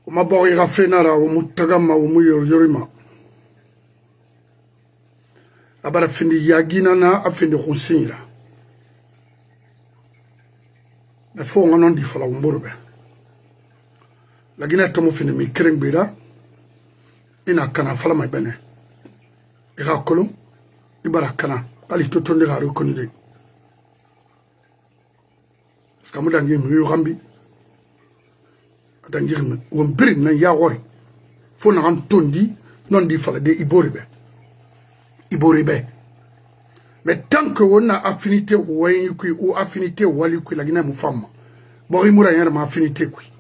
o ma bo ira fenara o mutagama o muyor yorima abara findi yagina na afindi khonsira na fo ngonon di fala umburbe lagina tomo fini mi kerengbira ina kana fala mai bene ira kolo ibara kana ali totonde garo konide skamu dangi mi rambi dangi mi won birin na ya wori fo na kan tondi non di fala de iboribe mais tant que on a affinité ou affinité wali la Guinée mu femme bon il moura yar ma affinité kui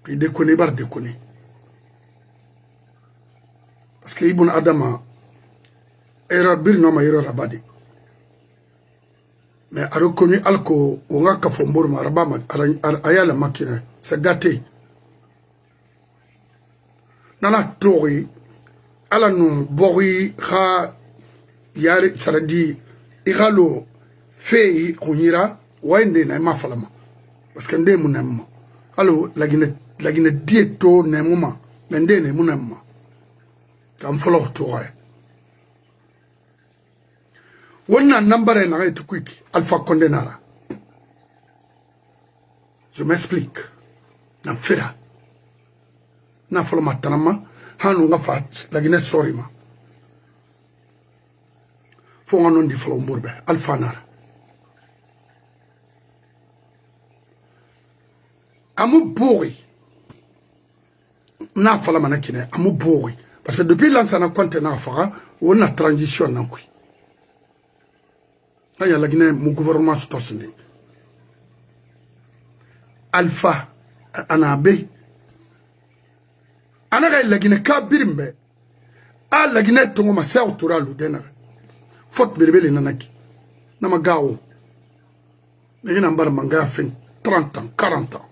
il déconne bar déconne parce que ibn adama erreur bir no ma erreur abadi mais a reconnu alko on a ka fombor ma rabama ayala makina c'est gâté nana tori ala no bori kha yari saradi igalo fei kunyira wende na ma falama parce que ndé munamma allo lagina dieto ne muma mende ne munamma kam folo to ay wonna nambare na ay tukuiki alpha condenara je m'explique na fera na folo matanama hanu nga fat lagina sorima fo nga non di folo mburbe alpha nara amu bouri na fala manakine amu bouri parce que depuis l'ansana compte na fara on a transition na kui aya lagina mu gouvernement stosni alpha anabe anaga lagina kabirimbe a lagina tongo ma sa autoralu dena faute berbele nanaki nama gawo lagina mbar manga fin 30 ans 40 ans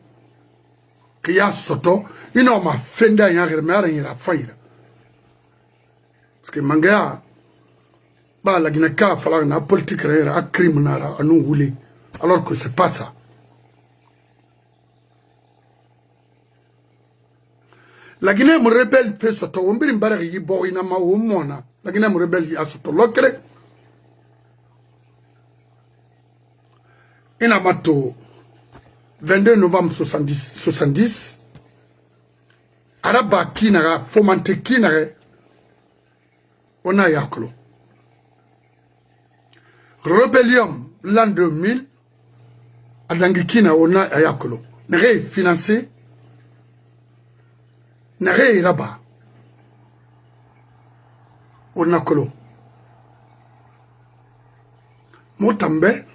kia soto ino ma fenda ya germara ira faira parce que manga ba lagina ka fala na politique era criminala anu wuli alors que c'est pas ça. La Guinée me rebelle fait soto on bir mbara yi bo ina ma o mona la Guinée me rebelle ya soto lokere ina mato 22 novembre 70 araba kinara fomante kinare ona yaklo rébellion l'an 2000 adangi kina ona yaklo nere financé nere raba ona kolo motambe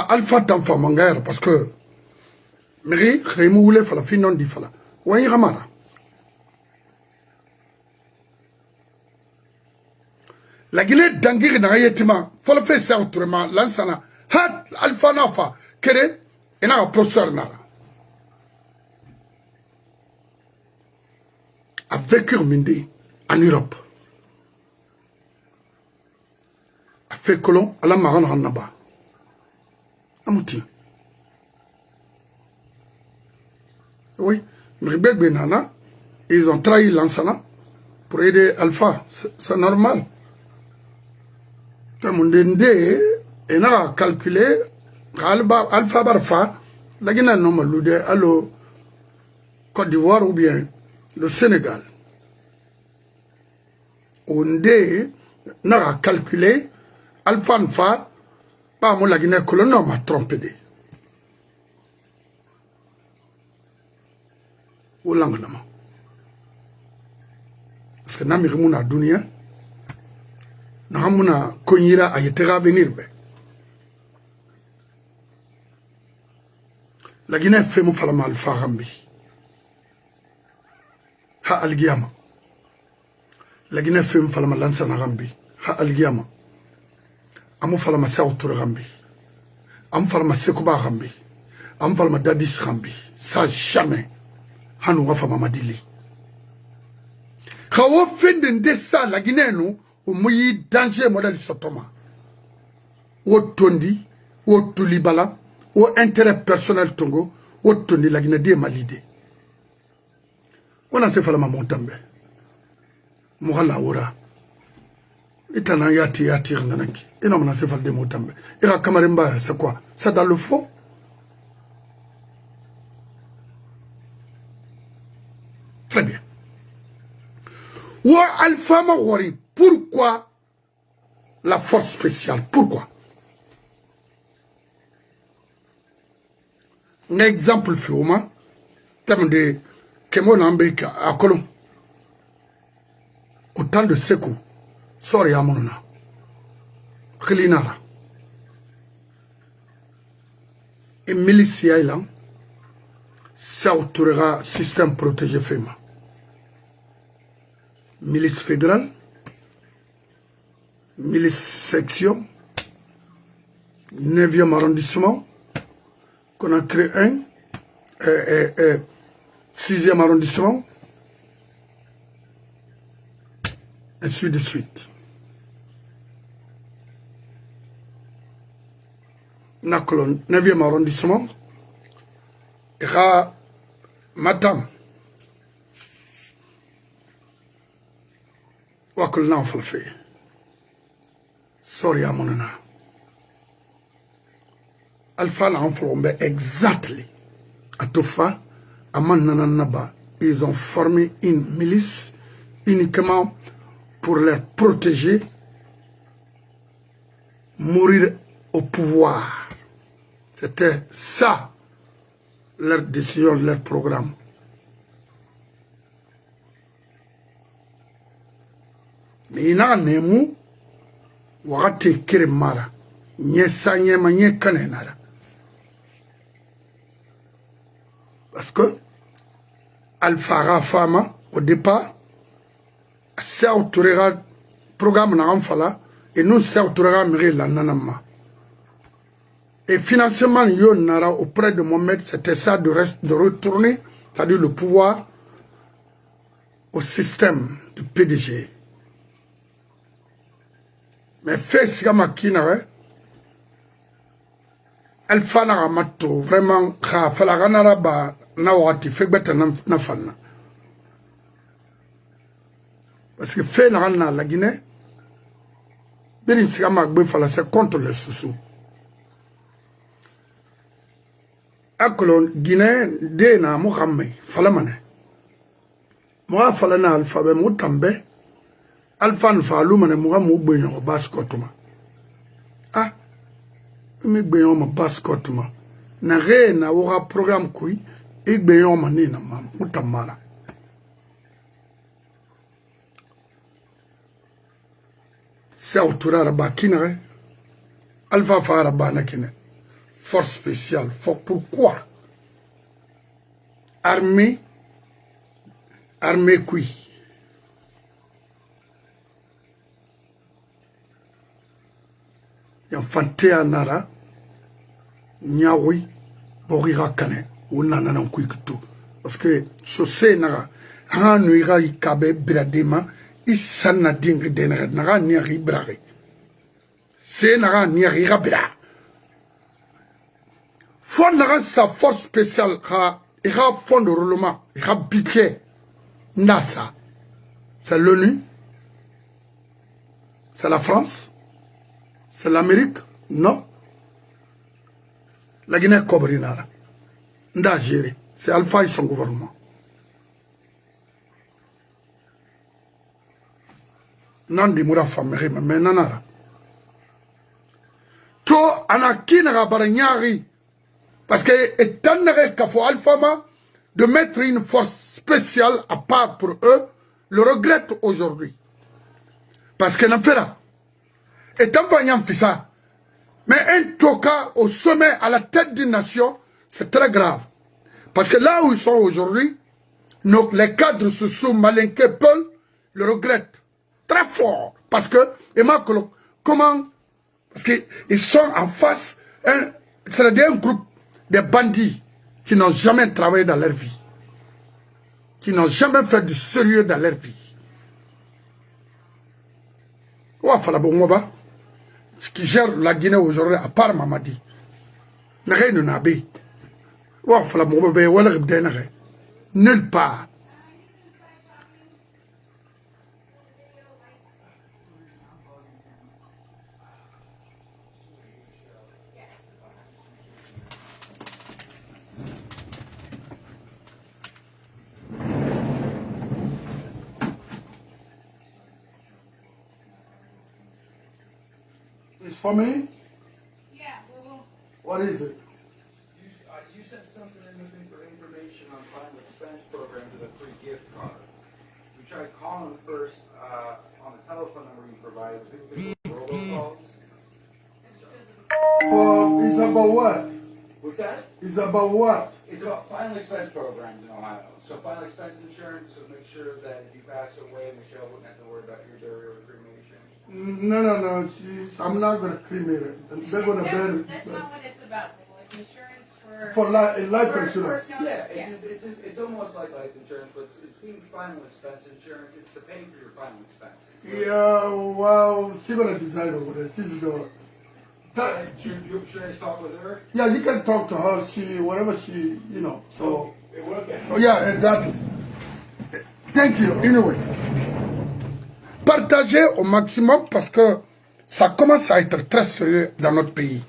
alpha tamfa mangère parce que meri remoule fala finon di fala wayi ramara la Guinée dangir na yetima fala fait ça autrement lansana hat alpha nafa kere ina professeur nara a vécu mindi en Europe a fait colon à la marane hanaba amouti oui Nana, ils ont trahi l'Ansana pour aider Alpha c'est normal tout le monde a calculé Alpha Barfa la Guinée non maloude allo Côte d'Ivoire ou bien le Sénégal on a calculé Alpha Nfa pas moi la Guinée colonne m'a trompé de au langama parce que nami remuna dunia na hamuna konyira ayetera venir be la Guinée fait mu fala mal farambi ha algiyama la Guinée fait mu fala mal lansana rambi ha algiyama amu fala ma sautur rambi am fala ma sekuba rambi am fala ma dadis rambi ça jamais hanu wa fama madili khawo fenden de ça la Guinée no o muyi danger modèle sotoma o tondi o tulibala o intérêt personnel tongo o tondi la Guinée de malide On a se fait la montambe. Mohala ora. Itana yati nanaki. Et non, on a se fait des montambe. Et la Kamarimba, c'est quoi? C'est dans le faux? Très bien. Wa Alpha Mawari, pourquoi la force spéciale? Pourquoi? Un exemple fioma, terme de Kemon Ambeka à Colomb. Autant de Sekou, sorry à Monona, Khilinara, et milicia ilan, ça autourera système protégé FEMA. Milice fédérale, milice section, 9e arrondissement, qu'on a créé un, 6e arrondissement, ainsi de suite. Nakolon, 9e arrondissement, et madame, wakul na falfe. Sorry, amonana. Alpha na enfolombe exactly. Atofa, amananaba, ils ont formé une milice uniquement pour les protéger, mourir au pouvoir. C'était ça, leur décision, leur programme. Mais il y a un mot, wakati kiri mara, nye sa nye ma nye kane nara. Parce que Alpha Rafama, au départ, c'est autourera programme na amfala et nous c'est autourera mire la nanama. Et financement yon nara auprès de Mohamed, c'était ça de retourner, c'est-à-dire le pouvoir au système du PDG. Mais fait si kama kinare, Alpha na ramato vraiment ka fala nara ba na wati fait beta na fanna. Parce que fait la Guinée, c'est contre les sous-sous. Akolon Guinée, Dena, Mohamed, Falamane. Moi, Falana alphabet, Moutambe, Alphan Falumane, Mohamed Bouillon, au Bascotuma. Ah, mais Bouillon, ma Bascotuma. N'a rien à voir programme qui, et Bouillon, Manina, Moutamara. C'est autour de Bakine, Alpha Farabanakine, force spéciale. Pourquoi? Armée qui? Y'a un Nara, Nyawi, Borira Kane, ou Nananan Kuikutu. Parce que ce c'est Nara, Hanuira Ikabe Bradema. Isana dingri denere naga niari brare. C'est naga niari rabra. Fond naga sa force spéciale il y a fond de roulement, il y a budget. NASA. C'est l'ONU. C'est la France. C'est l'Amérique. Non. La Guinée Cobrinara. Nda géré. C'est Alpha et son gouvernement. Non di mura famere mais nanara to anakina baranyari parce que étonnere kafo alphama de mettre une force spéciale à part pour eux le regrette aujourd'hui parce que n'affaire étant fanyam fissa mais un toka au sommet à la tête d'une nation c'est très grave parce que là où ils sont aujourd'hui les cadres sous malinqués Paul le regrettent très fort, parce que, comment, parce qu'ils sont en face, c'est-à-dire un groupe de bandits qui n'ont jamais travaillé dans leur vie, qui n'ont jamais fait du sérieux dans leur vie. Ce qui gère la Guinée aujourd'hui, à part Mamadi, nulle part. for me? Yeah, well, What is it? You sent something in with me for information on final expense program with a free gift card. We tried calling first on the telephone number you provided. We robocalls. Well, it's about what? What's that? It's about what? It's about final expense programs in Ohio. So final expense insurance, so make sure that if you pass away, Michelle wouldn't have to worry about your burial or cremation. No. I'm not going to cremate it. They're going to bury it. that's not what it's about. It's insurance For life insurance. Yeah, it's almost like life insurance, but it's being final expense insurance. It's to pay for your final expenses. Yeah, well, she's going to decide over this. She's the... Should I talk with her? Yeah, you can talk to her. Whatever she, so... It worked. Oh, yeah, exactly. Thank you. Anyway. Partagez au maximum parce que ça commence à être très sérieux dans notre pays.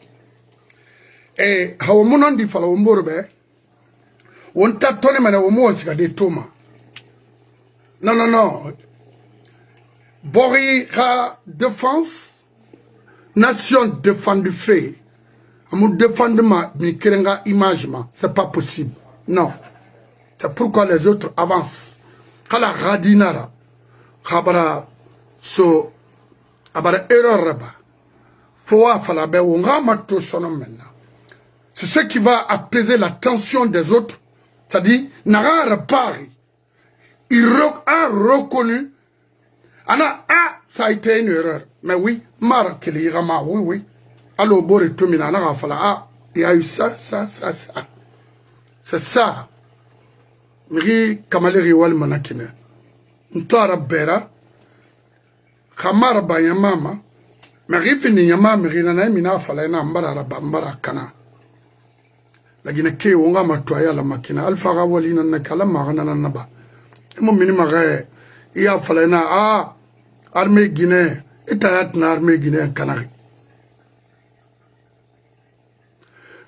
Et hawamunon di fala umborbe on ta tone mane omo sika de toma. Non. Bori ra défense nation défend du fait. Amu défendre ma mi kerenga image ma, c'est pas possible. Non. C'est pourquoi les autres avancent. Kala radinara khabara so abara erreur raba. Foa fala be wonga mato sono maintenant. C'est ce qui va apaiser la tension des autres. C'est-à-dire, Nara repari. Il a reconnu. Ça a été une erreur. Mais oui, Mara Kelirama, oui. Alors, Bori Tumina, Nara Fala, il y a eu ça. C'est ça. Miri Kamaleri Wal Manakine. Ntara Bera. Kamara Bayamama. Miri Fini Yama, Miri Nana, Mina Fala, Mbara Bambara Kana. Lagina ke wonga matwaya la makina alfa ga walina na kala magana na ba mo minima ga ya falena armée guinée itayat na armée guinée kanari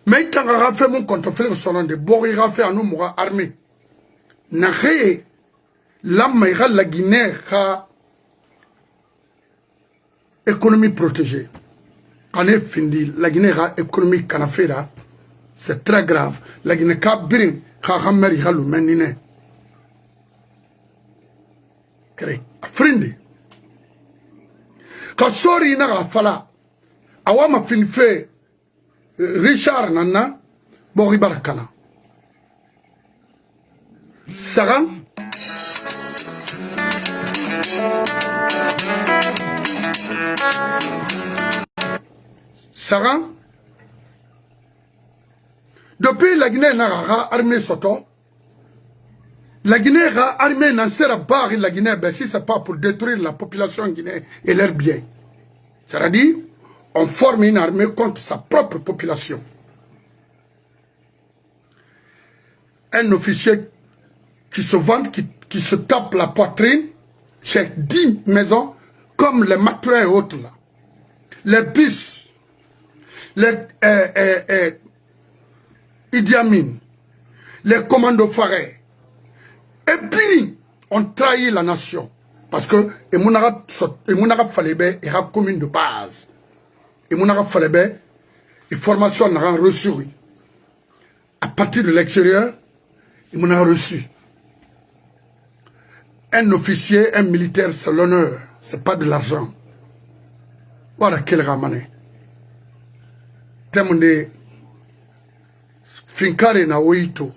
mais tanga ga fait mon compte faire sonon de bori ga fait anu mo armée na re lamma ga la guinée ga économie protégée ane findi la guinée ga économie kanafera. C'est très grave. La Guinée Kabirin, Kahameri Halou Menine. Kere, Afrindi. Kasori na fala. Awama finfe Richard Nana, Bori Barakana. Sagan. Sagan. Depuis la Guinée n'a armée soto, la Guinée a armée n'a sera barre la Guinée, ben si c'est pas pour détruire la population guinéenne et leurs biens. C'est-à-dire, on forme une armée contre sa propre population. Un officier qui se vante, qui se tape la poitrine, chez 10 maisons, comme les Matourins et autres là. Les bus, les Idi Amin, les commandos Faré, et puis on trahit la nation. Parce que Emounara Falebe est la commune de base. Emounara Falebe est formation n'a reçu. À partir de l'extérieur, Emounara reçu. Un officier, un militaire, c'est l'honneur, c'est pas de l'argent. Voilà quel ramané. Temunde Finkare na oito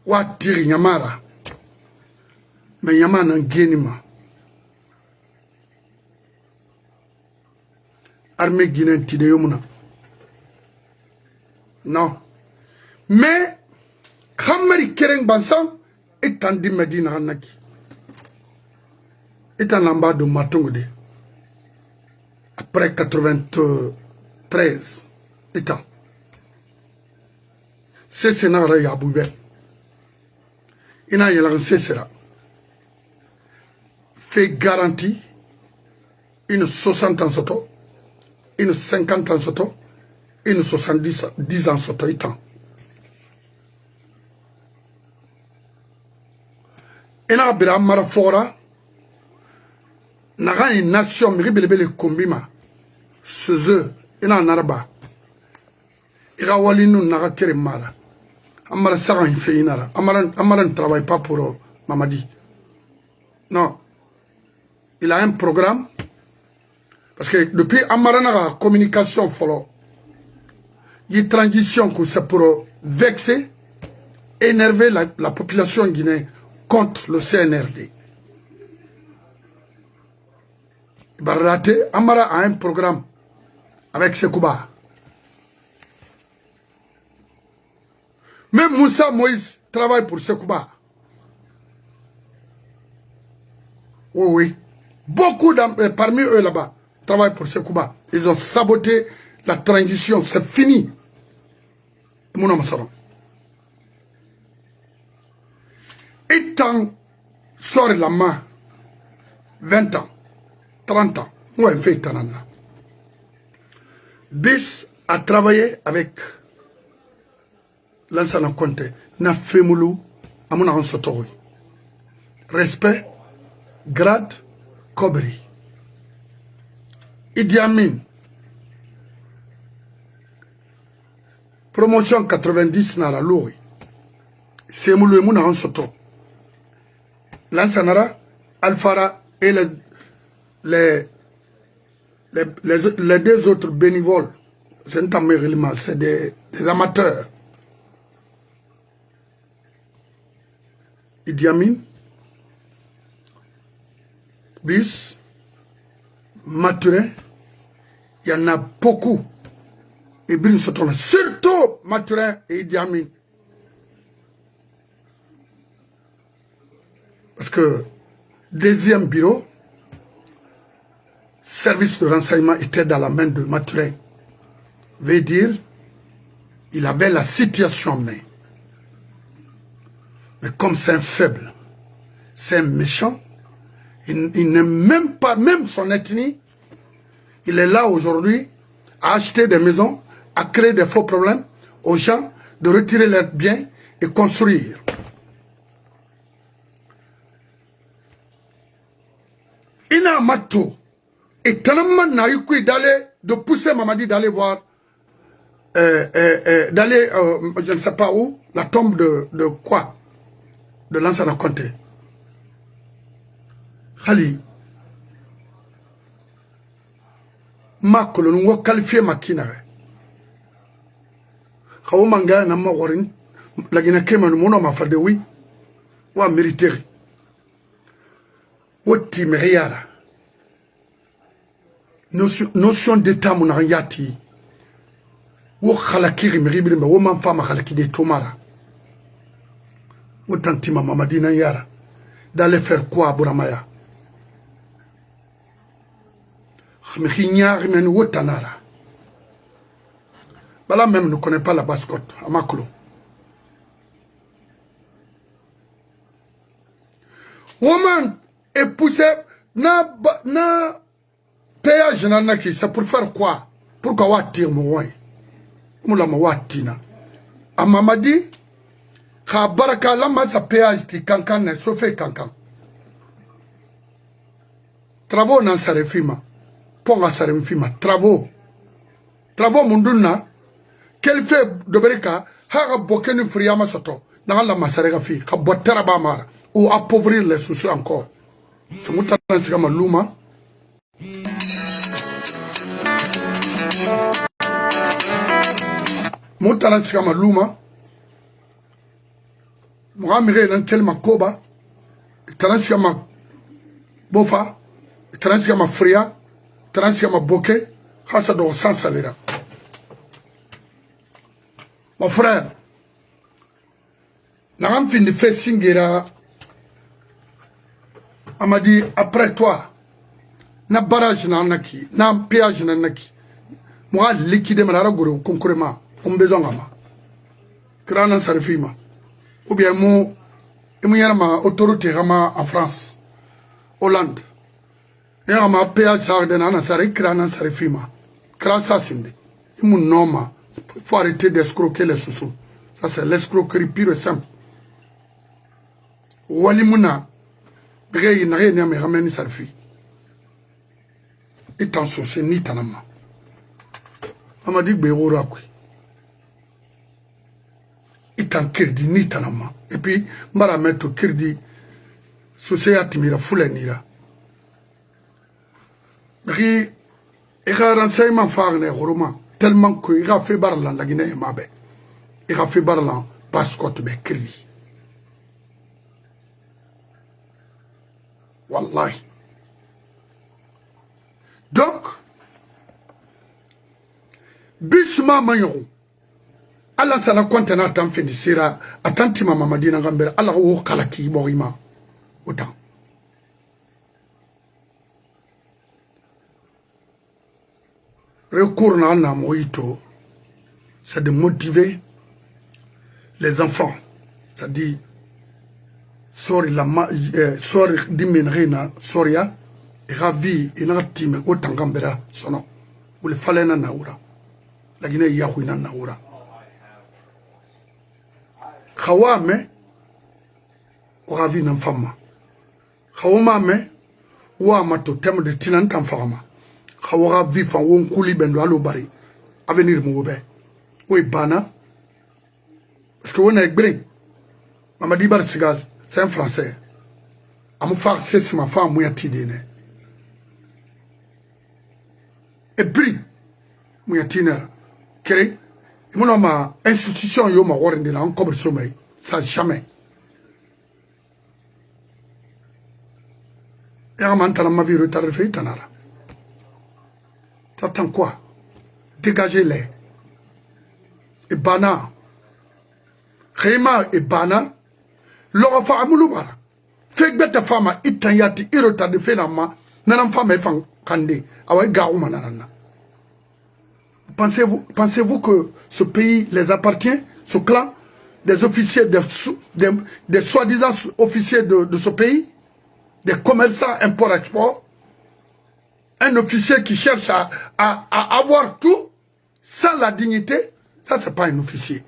watiri nyamara me nyamana ngenima armée guinéenne tide yomuna non mais khamari kereng bansan etandi medina hanaki etan lamba de matongode après 93 étant c'est scénario yaboube ina yelan sera fait garantie une 60 ans soto une 50 ans soto une 70 ans soto étant ina bira mara fora naga une nation mi belebele kombima seze ina naraba ira walinu naga kere mara amara saga in feinara amara ne travaille pas pour Mamadi. Non, il a un programme parce que depuis amara naga communication follow il y a transition que c'est pour vexer, énerver la population guinéenne contre le CNRD. Barraté, Amara a un programme avec Sekouba. Même Moussa Moïse travaille pour Sekouba. Oui, oui. Beaucoup parmi eux là-bas travaillent pour Sekouba. Ils ont saboté la transition. C'est fini. Mouna Massaron. Et tant sort la main 20 ans. 30 ans, moi, je fais Tanana. Bis a travaillé avec Lansana Conte, na Femoulou, Amuna Ansotori. Respect, grade, Kobri. Idi Amin. Promotion 90 na la Louri. Semoulou Amuna Ansoto. Lansanara, Alfara et les deux autres bénévoles, c'est des amateurs. Idi Amin, Bis, Maturin, il y en a beaucoup. Et Bin Soton, surtout Maturin et Idi Amin. Parce que, deuxième bureau, service de renseignement était dans la main de Maturin. Veut dire, il avait la situation en main. Mais comme c'est un faible, c'est un méchant, il n'aime même pas, même son ethnie, il est là aujourd'hui à acheter des maisons, à créer des faux problèmes aux gens, de retirer leurs biens et construire. Ina Mato. Et tellement n'a eu d'aller, de pousser Mamadi d'aller voir, d'aller, je ne sais pas où, la tombe de quoi? De Lansana Conte. Khali, ma kolonungo qualifié makinare. Khaou manga na ma warin, la gina kema numono ma fade oui, wa militaire. Woti meriara. Notion d'état mon yati wo khalakiri mribiri wo man fama khalaki de tomara wo tantima Mamadina yara d'aller faire quoi Buramaya khmikhignar men wo tanara bala même ne connaît pas la basse-côte à Maklo woman est poussé na péage nanaki, c'est pour faire quoi? Pourquoi watir mo way? Moula mo watina. A Mamadi, ka baraka lama sa péage ti kankan ne sofe kankan. Travaux nan sarefima. Ponga sarefima. Travaux. Travaux munduna. Quel fait de bereka? Haga bokeni friyama soto. Nan la masarega fi. Ka botera ba mara. Ou appauvrir les soucis encore. C'est mouta nansigama luma. Moutana Tsikama Luma, Mohamire nan kelma Koba, Transikama Bofa, Transikama Fria, Transikama Boke, Hassado Sansalera. Mon frère, n'a fini de faire Singera. Elle m'a dit, après toi, na barrage na naki, na péage na naki. Moi, liquide ma guru concurremment, on besoin ma. Krana sarfima. Ou bien mo, ma autorité rama en France, Hollande. Et ma péage sarde na sari krana sarfima. Krasa sinde. Mon nom, faut arrêter d'escroquer les sous. Ça c'est l'escroquerie pure et simple. Walimuna, rien n'a me ramène sarfi. et t'en sauce ni tanama. Mama dit béora quoi. Et t'en kirdi ni tanama. Et puis, mara metto kirdi, sauce à timira foule nira. Mais, il a renseignement farne roman, tellement que il a fait barlan la Guinée mabe. Il a fait barlan parce que tu m'as kirdi. Wallahi. Donc, bisma mayon. Allah sala kontena tan fendi sira atanti mama madina gambere Allah wo kala ki borima autant. Recours na moito, c'est de motiver les enfants, c'est-à-dire sori diminrina soria ravi inatime otangambera sono ule falena naura lakini yahuina naura khawame ravi na fama khawama wa mato temo de tinan tan fama khawa vi fa won kuli bendo alo bari avenir mo be we bana parce que on est gré mamadi bar sigaz c'est un français. Amu faire c'est ma femme mouya tidine. Et puis mouya tidine. Kéré, mon ma institution yo ma warende la encore sommeil, ça jamais. Et en maintenant ma vie retard fait tanara. T'attends quoi? Dégagez-les. Et bana. Khema et bana. L'on fa amulubara. Fek beta fama itanyati irota de fenama nanam fama fan kande awa gauma nanana. Pensez-vous que ce pays les appartient, ce clan, des officiers, des soi-disant officiers de ce pays, des commerçants import-export, un officier qui cherche à avoir tout sans la dignité, ça c'est pas un officier.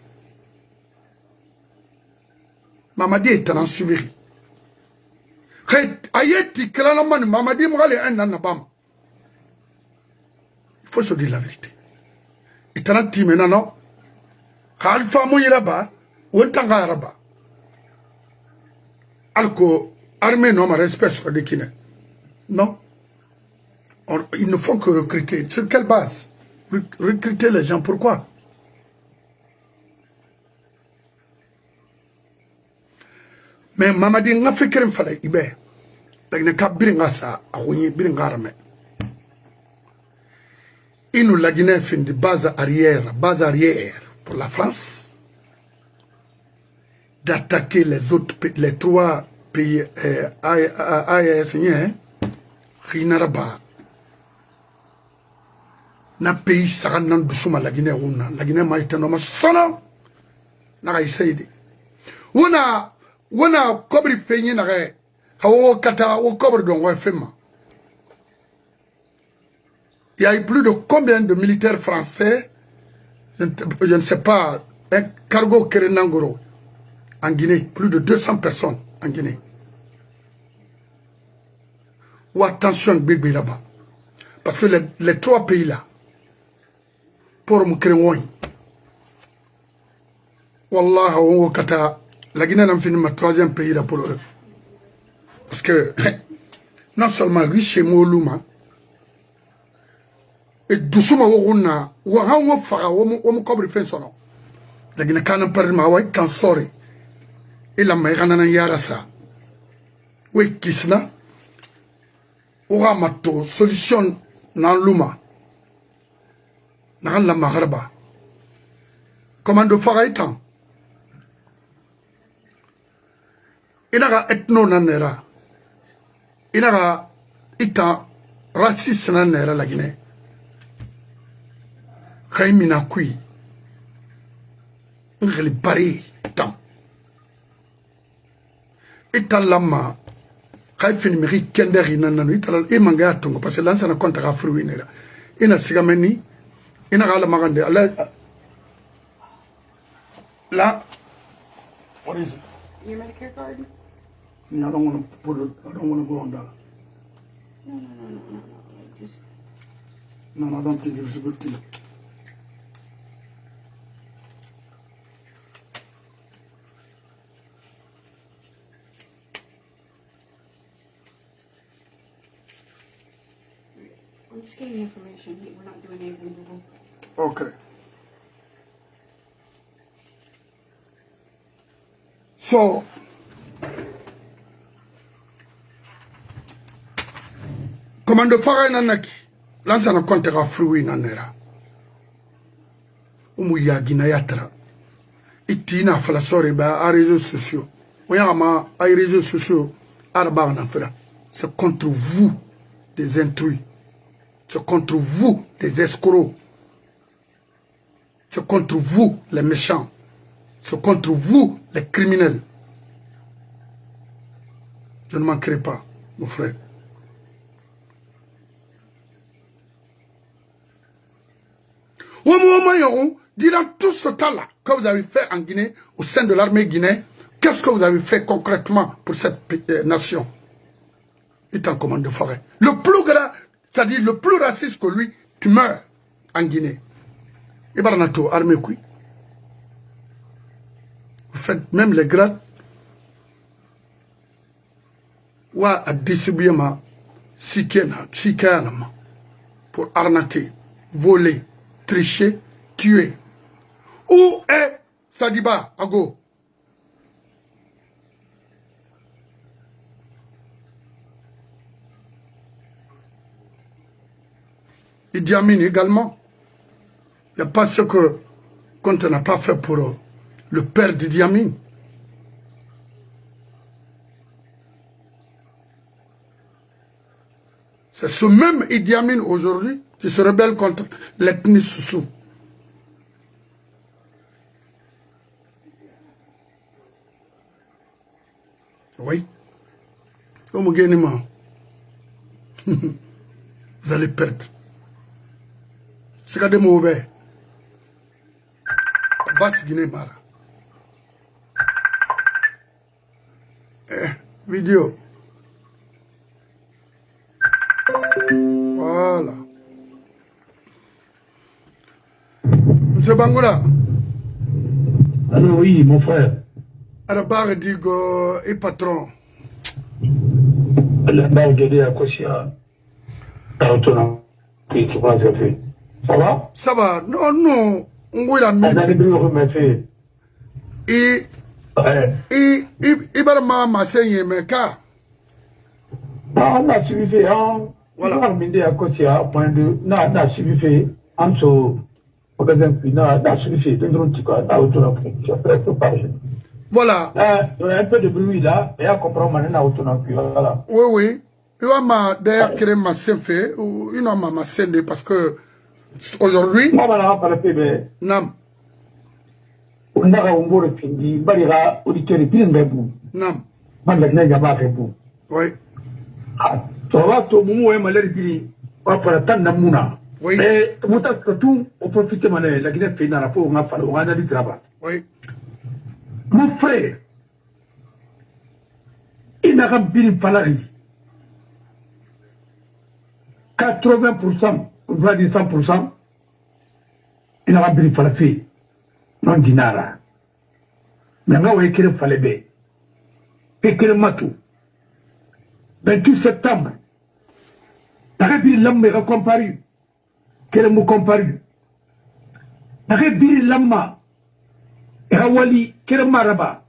Mamadi est un suivi. Il faut se dire la vérité. Il y a un team maintenant. Khalifa Mouyiraba, ou un tangaraba. Alors armée non, ma respect sur des Guinéens. Non. Il ne faut que recruter. Sur quelle base? Recruter les gens, pourquoi? Mais Mamadi n'a fait qu'un fallait ibé. Il n'a qu'à biringa sa, à rouiller biringa armé. Il nous l'a Guinée fait de base arrière pour la France, d'attaquer les autres, les trois pays AES, Rinaraba. Na pays Saranan Dusuma la Guinée la Guinée m'a été nommé sono. N'a essayé. Wana kobri fenye na re hawo kata wo kobri dongo fema. Il y a eu plus de combien de militaires français, je ne sais pas, un cargo Kerenangoro en Guinée, plus de 200 personnes en Guinée. Ou attention bébé là-bas, parce que les trois pays là, pour me créer Wallah wo kata la Guinée n'a fini ma troisième pays là pour eux. Parce que non seulement riche Moulouma et doucement Wuruna, ou un fara, ou mon cobre fait son nom. La Guinée canne pas ma white can sorry. Et la Mayrana Yarasa. Oui, Kisna. Uramato, solution nan Luma. Nan la Maharaba. Comment de fara étant? Inaga ethno nanera. Inaga ita raciste nanera la Guinée. Kaimina kui. Ngeli bari tam. Ita lama. Kaifini miri kenderi nananu. Ita la imanga atungo. Parce que l'ansana konta ka fruit nera. Ina sigameni. Ina gala magande. La. What is it? Your Medicare card? I don't want to put it. I don't want to go on that. No. Just Non, I don't think it's a good thing. I'm just getting information. We're not doing anything illegal. Okay. So, commando faga nanaki, lansa na konte ka fruit nanera. Umu ya gina yatra. Itina fala sore ba a réseaux sociaux. Oyama a réseaux sociaux arba na fera. C'est contre vous des intrus. C'est contre vous des escrocs. C'est contre vous les méchants. C'est contre vous les criminels. Je ne manquerai pas, mon frère. Durant tout ce temps-là que vous avez fait en Guinée, au sein de l'armée guinéenne, qu'est-ce que vous avez fait concrètement pour cette nation? Il est en commande de forêt. Le plus grand, c'est-à-dire le plus raciste que lui, tu meurs en Guinée. Et Barnato, armée quoi? Vous faites même les grades. Wa a distribué ma sikena pour arnaquer, voler, tricher, tuer. Où est Sadiba Ago? Idi Amin également. Il n'y a pas ce que Conte n'a pas fait pour le père d'Idi Amin. C'est ce même Idi Amin aujourd'hui qui se rebelle contre l'ethnie Soussou. Oui. Homogénément. Vous allez perdre. C'est quand des mauvais. Basse Guinée Mara. Vidéo. Voilà. Monsieur Bangoula. Alors oui, mon frère. Arabar dit et patron. La barre à Kosia. Ça va? Ça va. Non, non. On va la mettre. Et Barma m'a saigné, mais car. On a suivi, hein. Voilà. On a à Kosia, point de. On a suivi, en dessous. On a suivi, voilà. Il y a un peu de bruit là, et à comprendre maintenant autonomie. Voilà. Oui, oui. Il va m'a d'ailleurs créé ma fait ou une ma scène parce que aujourd'hui. Moi, on a parlé de. Non. On a un beau repindi, Barira, auditeur et pile de bout. Non. Maintenant, pas de bout. Oui. Ah, tu vas tout le monde, malheureusement, on va tant d'amouna. Oui. Mais, tout, on profite de la Guinée fait dans la peau, on a dit travail. Oui. Mon frère, il n'a pas bien fallu 80%, on va dire 100%, il n'a pas bien fallu non dinara. Mais moi, il qu'il fallait bien. Et qu'il m'a tout. 28 septembre, il n'a pas bien l'homme comparu. Qu'il m'a comparu. Il n'a pas bien l'homme. Wali Keremaraba,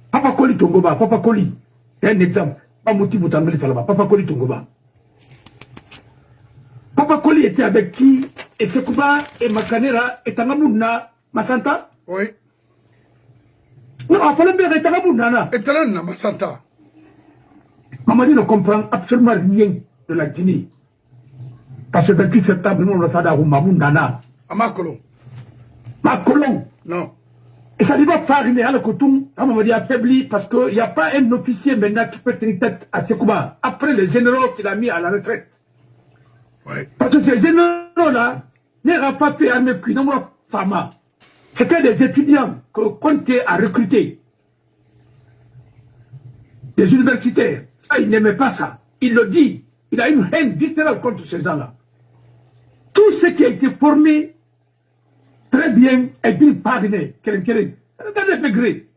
Papa Koli Tongoba, Papa Koli, c'est un exemple. Pas Mouti Boutangoli Falaba, Papa Koli Tongoba. Papa Koli était avec qui? Et Sekouba, et Makanera, et Tangamouna, Masanta? Oui. Non, il fallait bien être Tangamouna. Et Tangamouna, Masanta. Mamadi ne comprend absolument rien de la Guinée. Parce que le 28 septembre, nous, on a fait Mamouna. À Makolon. Makolon. Non. Et ça ne va pas arriver à l'Okotoum, à Mamadi affaibli, parce qu'il n'y a pas un officier maintenant qui peut tenir tête à Sekouba, après les généraux qu'il a mis à la retraite. Oui. Parce que ces généraux-là n'auraient pas fait armée cuit, non, Fama. C'était des étudiants que Conte a recrutés. Des universitaires. Ça, il n'aimait pas ça. Il le dit. Il a une haine viscérale contre ces gens-là. tout ce qui a été formé très bien est d'une part. Regardez Pégré.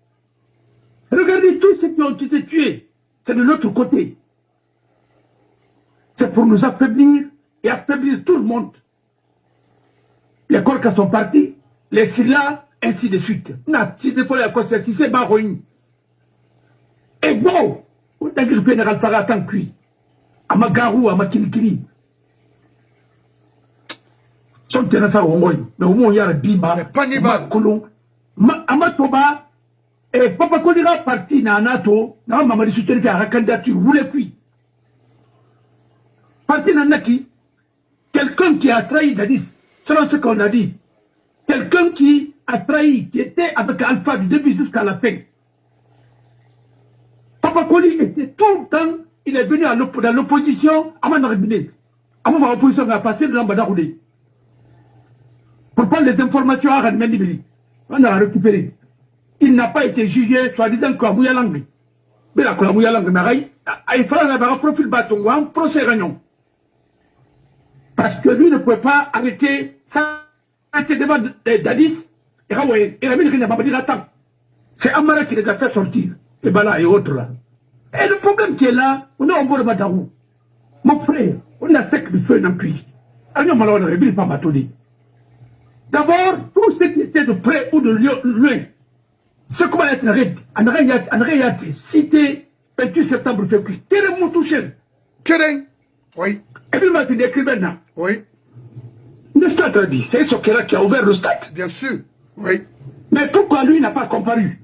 Regardez tous ceux qui ont été tués. C'est de l'autre côté. C'est pour nous affaiblir et affaiblir tout le monde. Les Korkas sont partis, les Silla, ainsi de suite. Et bon, on a dit le général Farah tant cuit. À Magarou, à Makinikiri. Son terrain, ça, au moins, mais au moins, il y a le Bima, Colon, Amatoba, et Papa Kodira parti dans NATO, dans Mamadi soutenu à la candidature, vous les cuits. Parti dans Naki, quelqu'un qui a trahi Dadis, selon ce qu'on a dit, quelqu'un qui a trahi, qui était avec Alpha du début jusqu'à la fin. Papa Koli était tout le temps, il est venu dans l'opposition à Manarabine. À mon opposition a passé dans Badaroudé. Pour prendre les informations à Radmendibili. On a récupéré. Il n'a pas été jugé, soi-disant qu'à Mouyalangue. Mais la Mouyalangue, il fallait avoir un profil bâton ou un procès réunion. Parce que lui ne pouvait pas arrêter ça. Arrêter devant Dadis. Et Ramil n'a pas dit attends. C'est Amara qui les a fait sortir. Et Bala et autres là. Et le problème qui est là, on a un bon Badarou. Mon frère, on a sec du feu dans le pays. Alors, on a révélé pas m'attendre. D'abord, tout ce qui était de près ou de loin, ce qu'on va être en réalité, cité 28 septembre février, Kéré Moutouchen. Kéré, oui. Et puis, il écrit maintenant. Oui. Le stade a dit, c'est Sokera qui a ouvert le stade. Bien sûr, oui. Mais pourquoi lui n'a pas comparu?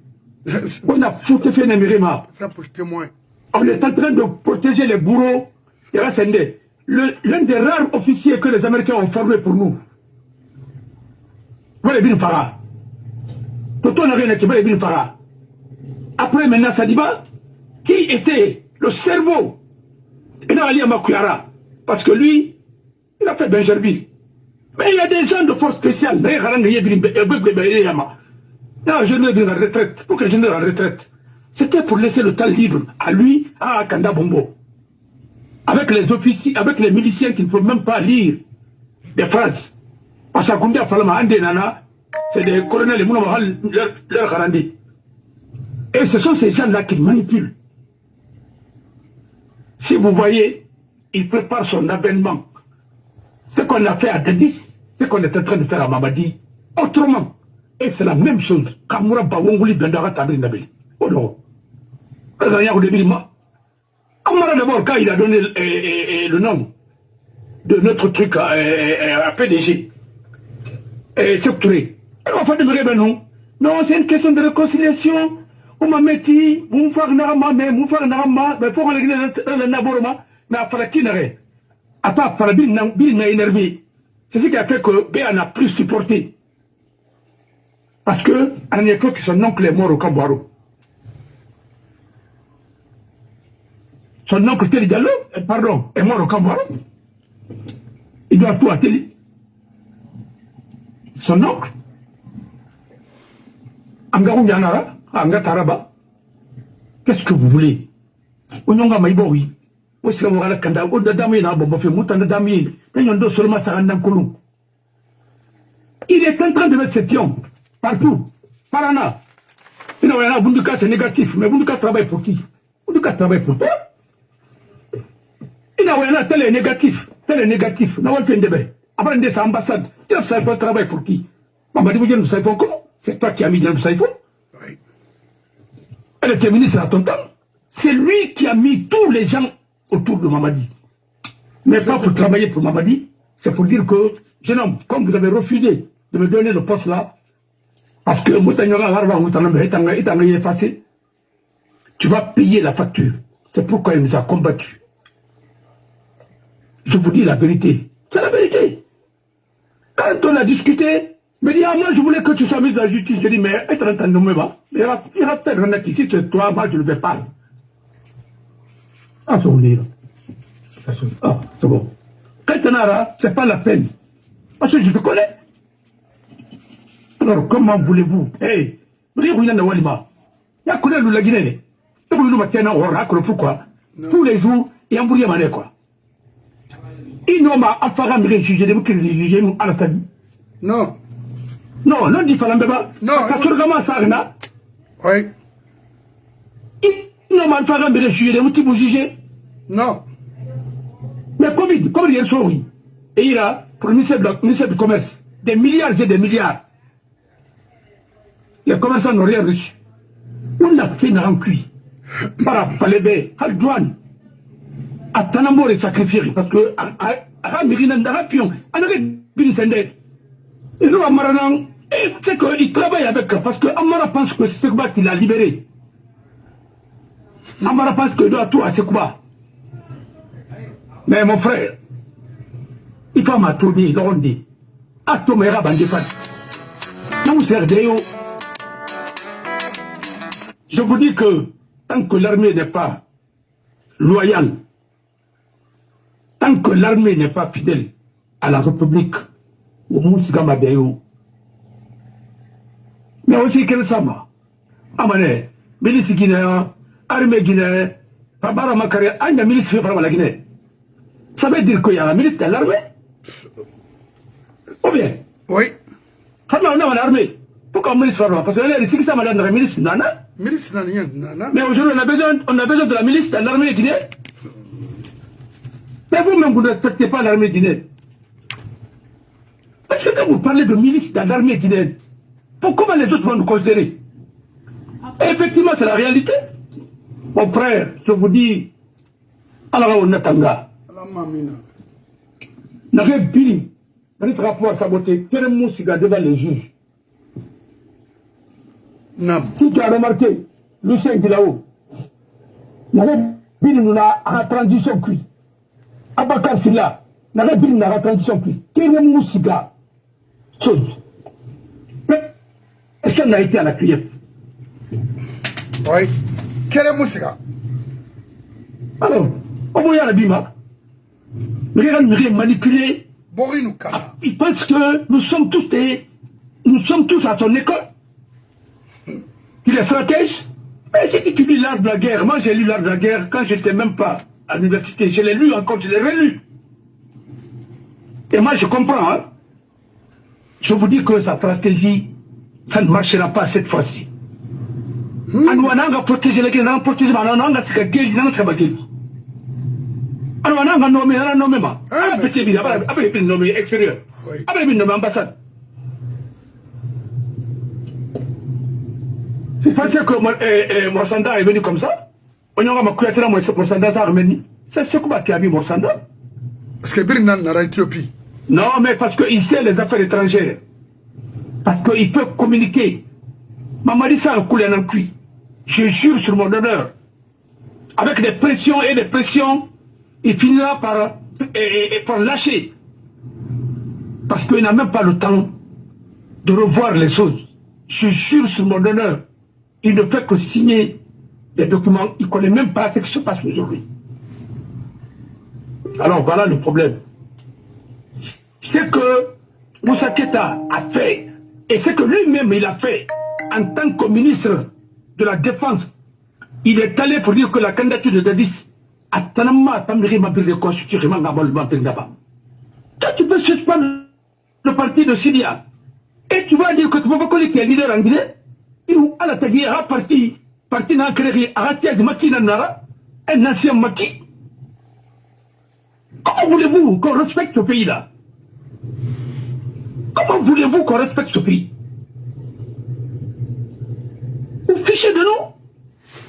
On a foutu fait Némirima. Ça pour témoin. On est en train de protéger les bourreaux et Rassendé. L'un des rares officiers que les Américains ont formés pour nous. Voilà Bin Farah. Toto n'a rien à Kibale Bin Farah. Après maintenant Sadiba, qui était le cerveau. Il a Ali Amakuyara. Parce que lui, il a fait Benjerville. Mais il y a des gens de force spéciale. Non, je ne vais en retraite. Pourquoi je ne vais en retraite? C'était pour laisser le temps libre à lui, à Kanda Bombo. Avec les officiers, avec les miliciens qui ne peuvent même pas lire des phrases. Parce que Koundé Falama Ande Nana, c'est des colonels et Mounamahal, leur garandi. Et ce sont ces gens-là qui manipulent. Si vous voyez, il prépare son avènement. Ce qu'on a fait à Dadis, ce qu'on est en train de faire à Mamadi, autrement. Et c'est la même chose. Kamoura Bawonguli Bendara Tabri Nabil. Oh non. Amara d'abord, quand il a donné le nom de notre truc à PDG, et Sectouré, il va faire de me non. Non, c'est une question de réconciliation. On m'a mis, on fait un arama, mais on fait un arama, mais pour aller dans le Naboroma, mais à faire qui n'arrête. À part Farabin n'a énervé. C'est ce qui a fait que Béa n'a plus supporté. Parce que, en époque, son oncle est mort au Cambouaro. Son oncle Télé Diallo, pardon, est mort au Cambouaro. Il doit tout à Télé. Son oncle, Angarou Yanara, Angataraba. Qu'est-ce que vous voulez? Onyonga Maïboui. Il est en train de mettre ses pions partout. Parana. Il y a Bunduka, c'est négatif. Mais Bunduka travaille pour qui? Bunduka travaille pour toi. Il y a tel est négatif. Tel est négatif. Après, il y a ambassade. Il y a travail pour qui? C'est toi qui as mis Diallo Saïfo. Elle était ministre à ton temps. C'est lui qui a mis tous les gens autour de Mamadi. Mais pas pour travailler pour Mamadi, c'est pour dire que, jeune homme, comme vous avez refusé de me donner le poste là, parce que effacé, tu vas payer la facture. C'est pourquoi il nous a combattus. Je vous dis la vérité. C'est la vérité. Quand on a discuté, il me dit, ah, moi je voulais que tu sois ministre de la justice. Je dis, mais être en train de nommer, il va faire un acte ici, c'est toi, moi je ne vais pas. Ah, c'est bon. Ah, c'est bon. Quand tu n'as c'est pas la peine. Parce que je te connais. Alors, comment voulez-vous? Hey, vous avez un Walima. Il y a connu la Guinée. Pourquoi? Tous les jours, il y a un bouillon mané, quoi. Il n'a pas à me juger, de me juger à la table. Non. Non, non, dit Falambeba. Non. Parce que comment ça, Rena? Oui. Il n'a pas à me juger, de me juger. Non. Mais comme il y a une souris, et il a, pour le ministère du Commerce, des milliards et des milliards. Les commerçants n'ont rien reçu. On a fait une rencuit. Par Falébé, al douane. À Tanamor et sacrifié, parce que, à Mirina, à Rapion, à la Binisende, et nous, à Maranan, c'est qu'il travaille avec, parce que Amara pense que c'est Sekouba qui l'a libéré. Amara pense qu'il doit tout à Sekouba. Mais mon frère, il faut m'attendre, l'ondi. Atomera bandifat. Non, Serdéo. Je vous dis que tant que l'armée n'est pas loyale, tant que l'armée n'est pas fidèle à la République, au Moussigamadéo, mais aussi qu'elle s'ama, Amane, milice guinéen, armée guinéenne, Pabara Makare, Anya milice fait par la Guinée. Ça veut dire qu'il y a la milice de l'armée? Ou bien? Oui. On a l'armée. Pourquoi on milice faire? Parce que les risques ça m'a donné la milice, nana. Milice nana. Mais aujourd'hui, on a besoin de la milice de l'armée guinéenne. Mais vous-même, vous ne respectez pas l'armée guinéenne. Parce que quand vous parlez de milice de l'armée guinéenne, comment les autres vont nous considérer? Et effectivement, c'est la réalité. Mon frère, je vous dis, alors on attendra. N'avez Bili, il sera pouvoir saboter quel moussiga devant les juges. Si tu as remarqué, Lucien Guilao, n'avait Bili nous a en transition cuit. Abakar Silla, n'avait Bili nous a en transition cuit. Quel moussiga? Chose. Est-ce qu'on a été à la cuillère? Oui. Quel moussiga? Alors, on va y aller, Bima. Regardez, manipulé. Il pense que nous sommes tous à son école. Il est stratège. Mais j'ai étudié l'art de la guerre. Moi, j'ai lu l'art de la guerre quand je n'étais même pas à l'université. Je l'ai lu encore, je l'ai relu. Et moi, je comprends. Hein? Je vous dis que sa stratégie, ça ne marchera pas cette fois-ci. On a protégé les gens, on a protégé les gens, on a protégé les gens. Alors, on a nommé, après, il nommé extérieur. Après, il nommé ambassade. C'est parce que Morsanda est venu comme ça. On a couillé Morsanda, ça a remis. C'est ce qui a mis Morsanda. Parce que Birnan n'a pas Éthiopie. Non, mais parce qu'il sait les affaires étrangères. Parce qu'il peut communiquer. Mamadi, ça a coulé en cuit. Je jure sur mon honneur. Avec des pressions et des pressions. Il finira par lâcher. Parce qu'il n'a même pas le temps de revoir les choses. Je jure sur mon honneur, il ne fait que signer des documents. Il ne connaît même pas ce qui se passe aujourd'hui. Alors voilà le problème. C'est que Moussa Keita a fait, et c'est que lui-même il a fait, en tant que ministre de la Défense, il est allé pour dire que la candidature de Dadis Toi, tu peux suspendre le parti de Syria. Et tu vas dire que tu peux pas connaître qui est leader en Guinée. Il a la tagui à parti n'a créé à Ratiaz Maki Nanara, un ancien Maki. Comment voulez-vous qu'on respecte ce pays-là? Comment voulez-vous qu'on respecte ce pays? Vous fichez de nous?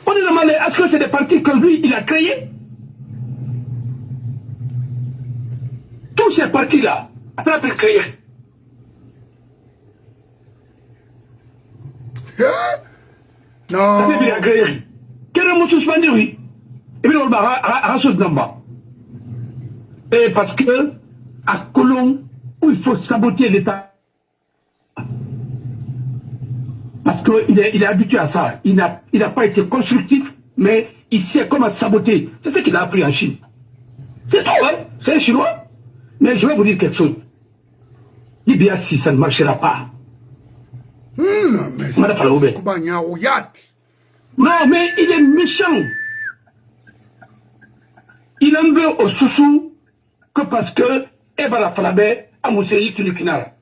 On est demandé, est-ce que c'est des partis que lui, il a créés? Tous ces partis-là, après avoir créé. Non. Il a créé. Quel est mon suspendu, oui? Et puis on va rassure d'amba. Et parce que, à Colomb, où il faut saboter l'État. Parce qu'il est habitué à ça. Il n'a pas été constructif, mais il sait comment saboter. C'est ce qu'il a appris en Chine. C'est tout, hein? C'est un Chinois. Mais je vais vous dire quelque chose. Libya, si ça ne marchera pas. Non, mais c'est non, mais il est méchant. Il en veut au Soussou que parce que Ebala Falabé a Mousseyi Tulukinara.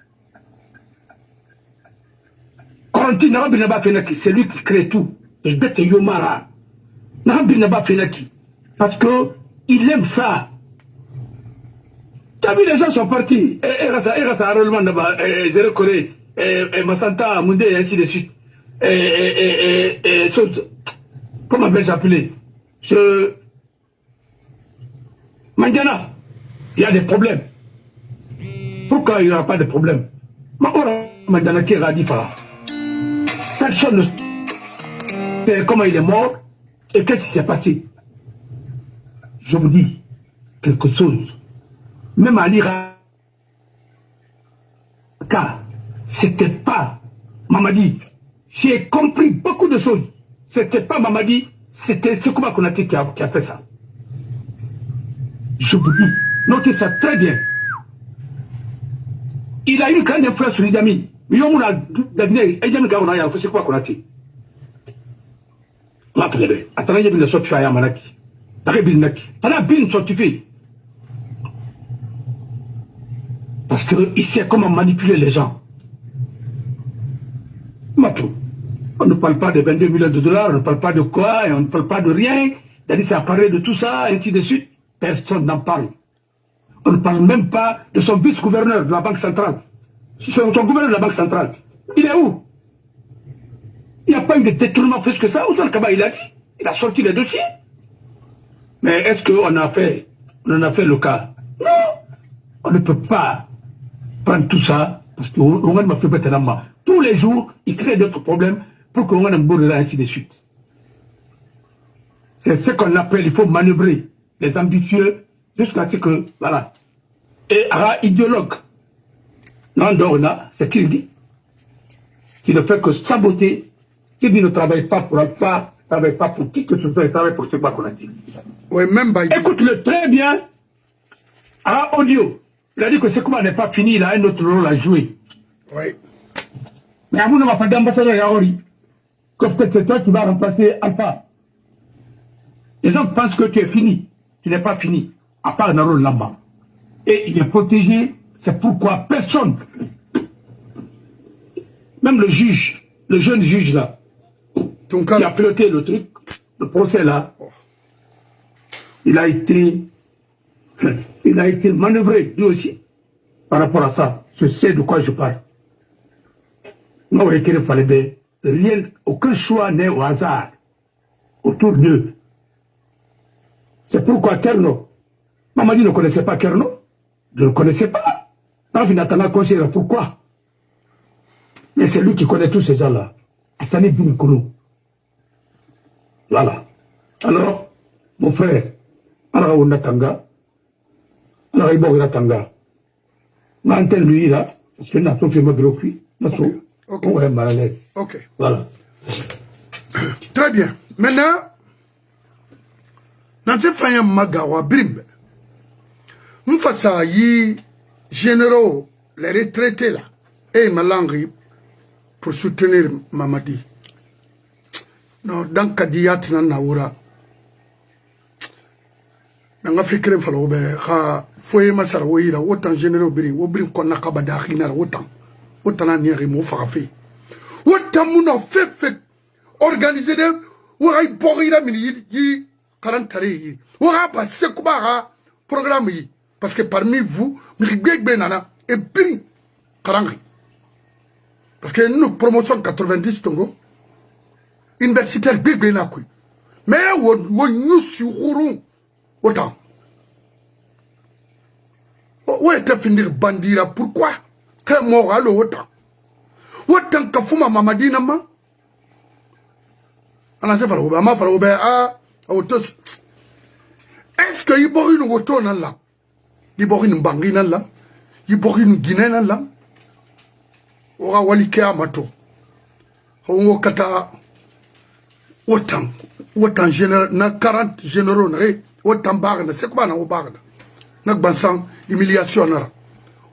Corentin Nabinaba Fenaki, c'est lui qui crée tout. Et Bete Yomara. Nabinaba Fenaki. Parce que il aime ça. Tu as vu, les gens sont partis. Et Rasa Rolman Naba, Zéro Corée, Massanta, Moundé, et ainsi de suite. Comment vais-je appeler ce Mandiana, il y a des problèmes. Pourquoi il n'y aura pas de problème? Mandiana qui a dit personne ne sait comment il est mort et qu'est-ce qui s'est passé. Je vous dis quelque chose. Même à l'Irak, c'était pas Mamadi. J'ai compris beaucoup de choses. C'était pas Mamadi, c'était Sekouba Konaté qui a fait ça. Je vous dis, notez ça très bien. Il a eu une grande influence sur l'Idami. Mais il y a une grande influence sur Sekouba Konaté. Attends, il y a une sorte de faya manaki. T'as bien sorti. Parce qu'il sait comment manipuler les gens. Matou. On ne parle pas de 22 millions de dollars, on ne parle pas de quoi, et on ne parle pas de rien. C'est-à-dire, ça apparaît de tout ça, et ainsi de suite. Personne n'en parle. On ne parle même pas de son vice-gouverneur de la Banque centrale. Son gouverneur de la Banque centrale. Il est où? Il n'y a pas eu de détournement plus que ça. Ousmane Kaba, il a dit. Il a sorti les dossiers. Mais est-ce qu'on en a fait le cas? Non. On ne peut pas prendre tout ça, parce qu'on m'a fait bêtement. Tous les jours, il crée d'autres problèmes pour qu'on ait un bourreau et ainsi de suite. C'est ce qu'on appelle, il faut manœuvrer les ambitieux jusqu'à ce que, voilà. Et un idéologue, non, c'est qu'il dit, qui ne fait que saboter, qui dit ne travaille pas pour Alpha, ne travaille pas pour qui que ce soit, il travaille pour ce qu'on a dit. Oui, même écoute-le très bien, à audio. Il a dit que Sekouba n'est pas fini, il a un autre rôle à jouer. Oui. Mais à mon avis, pas d'ambassadeur Yaori. Que peut-être c'est toi qui vas remplacer Alpha. Les gens pensent que tu es fini. Tu n'es pas fini. À part Naro Lamba. Et il est protégé. C'est pourquoi personne, même le juge, le jeune juge là, qui a piloté le truc, le procès là, il a été manœuvré, lui aussi, par rapport à ça. Je sais de quoi je parle. Non, il fallait bien. Rien, aucun choix n'est au hasard autour d'eux. C'est pourquoi Kerno, Mamadi ne connaissait pas Kerno, je ne le connaissais pas. Natana conseillera pourquoi. Mais c'est lui qui connaît tous ces gens-là. Atani Binkulu. Voilà. Alors, mon frère, alors on Natanga, alors il y a Tanga. Maintenant, lui là, parce que n'a pas fait ma bureau puis, Ok. Ok. Voilà. Très bien. Maintenant, dans ce faïen magawa brimbe, nous faisons y généraux, les retraités là, et Malangi pour soutenir Mamadi. Non, dans Kadiyat Naoura, dans l'Afrique, il faut que foye masara woyira autant généraux brin konna kabada khinara autant na niari mo farafi autant muna fait organiser de wa borira mini yi karantare yi wa ba se kuba programme yi parce que parmi vous mi gbegbe nana et brin karangi parce que nous promotion 90 tongo universitaire gbegbe na kui mais wo nyusi hurun autant. Où est finir bandira? Pourquoi? Que moral autant? Autant que Fouma Mamadi Nama? Est-ce que y a une auto là? Y a une bangina là? Y a une Guinée là? Ora walike amato. On kata autant général na 40 généraux autant barne c'est quoi na barne? Nak bansan humiliation nara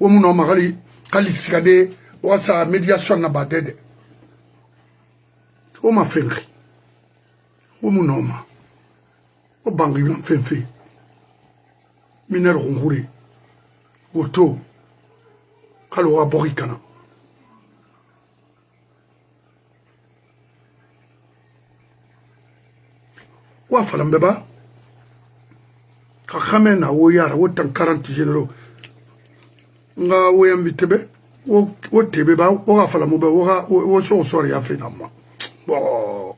wo mu no magali kali sikade wa sa médiation na badede o ma fenri wo mu no ma o bangi lan fenfe miner ngure woto kalo wa bori kana wa falam beba ka khamena wo yara wo tan 40 généraux nga wo invité be wo tebe ba wo ga falam be wo so sori afina ma bon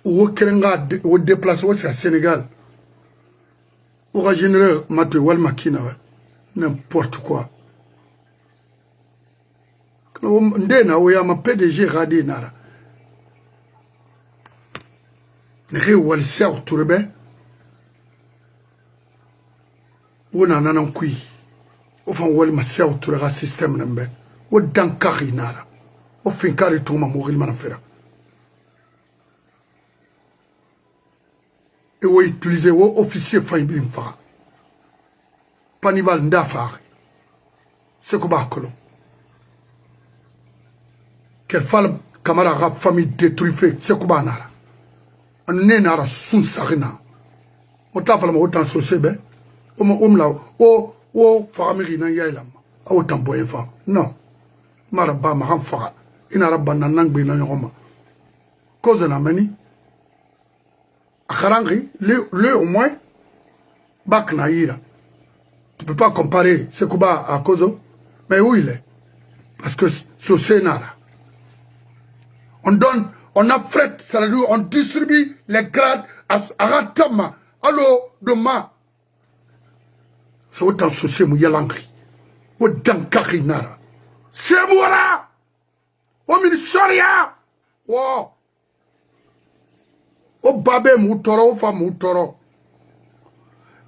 wo kerenga wo déplacer wo sur Sénégal wo ga général matou wal makina n'importe quoi ndena wo ya ma PDG radi nara ne wal ser turbe wona nanan kui o fan wal ma ser turga système nambe o dan kari nara o fin kari tuma mo gil manafera et wo utiliser wo officier faibrin fa panival ndafa c'est ko ba kolo quel fal camara famille détruite c'est ko ba nara ne nara sun sarina o ta fala mo tan so sebe o mo la o famille na yailam o tan boy fa non mara ba ma han fa ina rabana nangbe na yoma cause na mani akharangi le au moins bak na ira tu peux pas comparer ce Kuba à Kozo mais où il est parce que ce Sénara on donne on affrète, c'est-à-dire on distribue les grades à Ratama, allo, demain. C'est autant souci mou yalangri. Autant karinara. C'est moura! Au ministère! Oh! Au babé moutoro, au femme moutoro.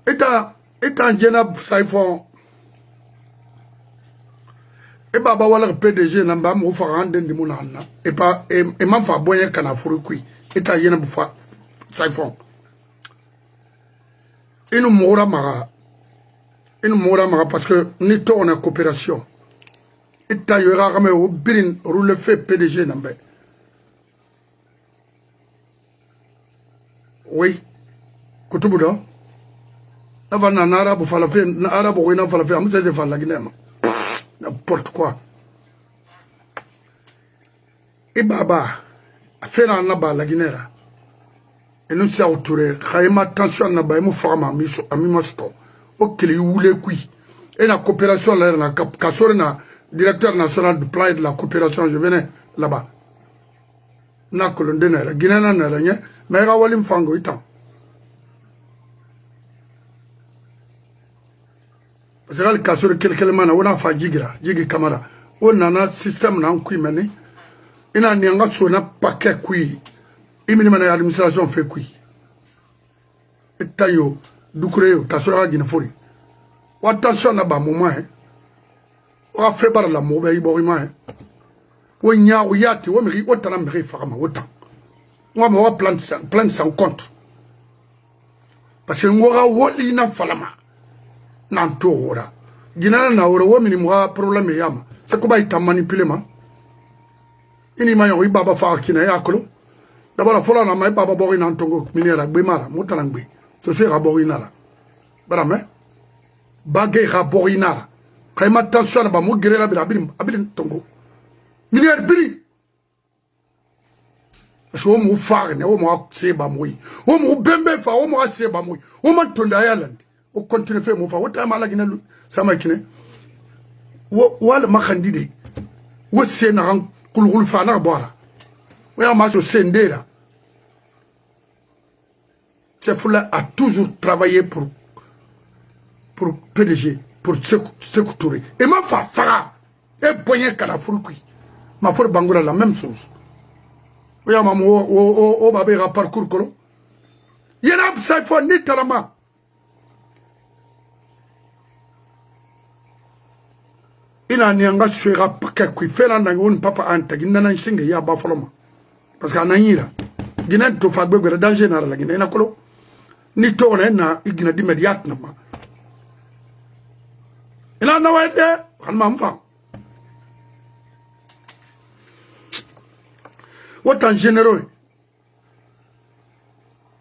Étant Jenab Saifon. Et baba wala PDG namba mo fa rande ndi munana et pas et man fa boyen kana furu kui eta yena bu fa Saifon inu mora maga parce que ni to on a coopération eta yora game o birin roule fait PDG namba oui kutubudo avana na arabu fala fe na arabu wena fala fe amuze ze fala ginema n'importe quoi. Et baba, a fait un naba la guinera. Et nous sommes autourés. Khaïma tension naba, et mon femme a mis mon sto. Ok, il voulait qui. Et la coopération là, na Kassorina, directeur national du plan et de la coopération, je venais là-bas. Na kolondena, la guinéenne n'a rien, mais il a walim fango itan. Parce que le cas sur quelques éléments, on a fait Jigi Kamara. On a un système dans qui mène. Il a un sona paquet qui. Immédiatement, l'administration fait qui. Et tayo, Doukreo, Tassora Guinefori. Attention à bas moment. On a fait par la mauvaise borima. On y a ou yati, on mérite autant de mérite farama, autant. On va avoir plein sans compte. Parce que on aura Wallina Falama. Nanto ora ginana na ora wo minimwa problème yama c'est ko bay tam manipuler ma ini ma yo baba fa kina yakolo d'abord fola na may baba bori nan tongo minera gbe mara motalangbe so se rabori nara barame bagay rabori nara kayma tension ba mo gerela bi abin tongo minera biri so mo fa ne o mo se ba moyi o mo bembe fa o mo se ba moyi o ma tonda yaland o continue fait mo fa wota mala gina sama kine wala makhandide wo sena ran kulul fa na bora wa ma so sendera Tchefoula a toujours travaillé pour PDG pour Sékou Touré et ma fa fara e poignet kala fulkui ma for bangola la même chose wa ma o babé ra parcours kolo yena sa fo ni talama ina ni anga suera paquet qui fait la ngon papa anta ginana singe ya ba foloma parce que ananyira gina to fa gbegbe dans général la gina kolo ni to na igina di immédiat na ma ina na waite kan ma mfa autant généreux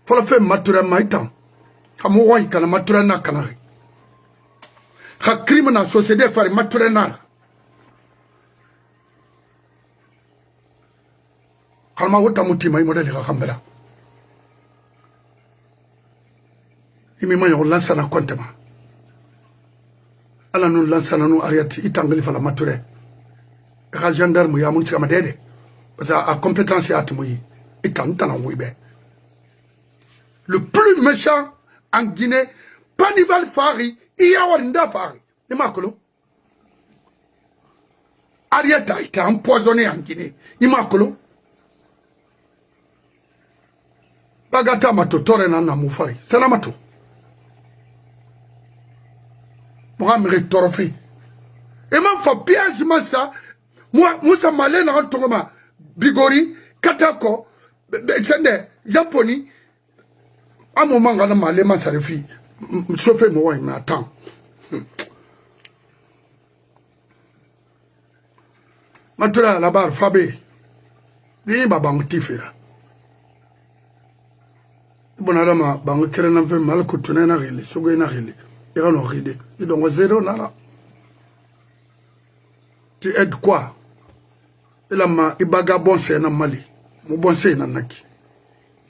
faut le faire maturer maitan kamo wai kana maturer na kana ha crime na société fari matrenal kalma wota mutima imodeli ka khambela imi manyo lansana kontema ala nun lansana nu ariati itangali fala mature ka gendarme ya munti kama dede parce que a compétence ya tumuyi itantana wibe le plus méchant en Guinée Panival Fari Iyawarinda Fari Imakolo Arieta a été empoisonné en Guinée Imakolo Bagata mato tore na mufari Salamato Moi me retorofi et m'en fa piège ça moi Moussa Malé na tongoma Bigori Katako Sende Japoni à un moment où on allait m'assarefi chauffeur moi il m'attend maintenant la barre Fabé ni baba mutifera bon adama bango kerena ve mal kutuna na gele sogo na gele ira no ride et donc zéro nara tu aides quoi il a ma ibaga bon c'est na Mali mo bon c'est na naki